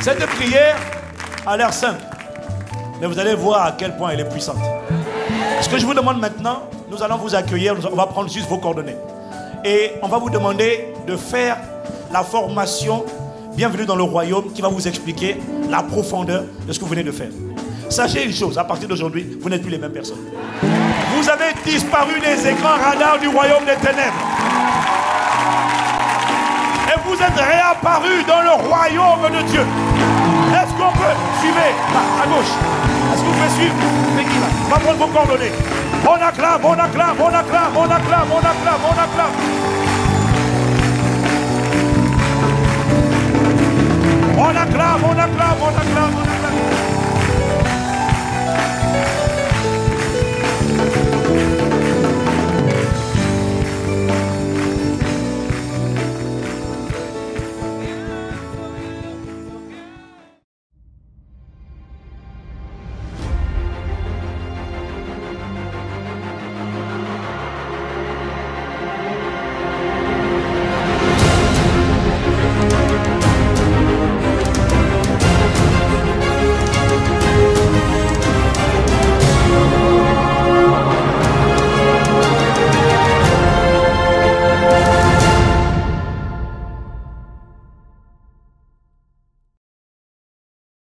Cette prière a l'air simple, mais vous allez voir à quel point elle est puissante. Ce que je vous demande maintenant, nous allons vous accueillir, on va prendre juste vos coordonnées. Et on va vous demander de faire la formation Bienvenue dans le royaume qui va vous expliquer la profondeur de ce que vous venez de faire. Sachez une chose, à partir d'aujourd'hui, vous n'êtes plus les mêmes personnes. Vous avez disparu des écrans radars du royaume des ténèbres. Et vous êtes réapparus dans le royaume de Dieu. Est-ce qu'on peut suivre à gauche? Est-ce que vous pouvez suivre? On va prendre vos coordonnées. On acclame, on acclame, on acclame, on acclame, on acclame, on acclame. On acclame, on acclame, on acclame, on acclame.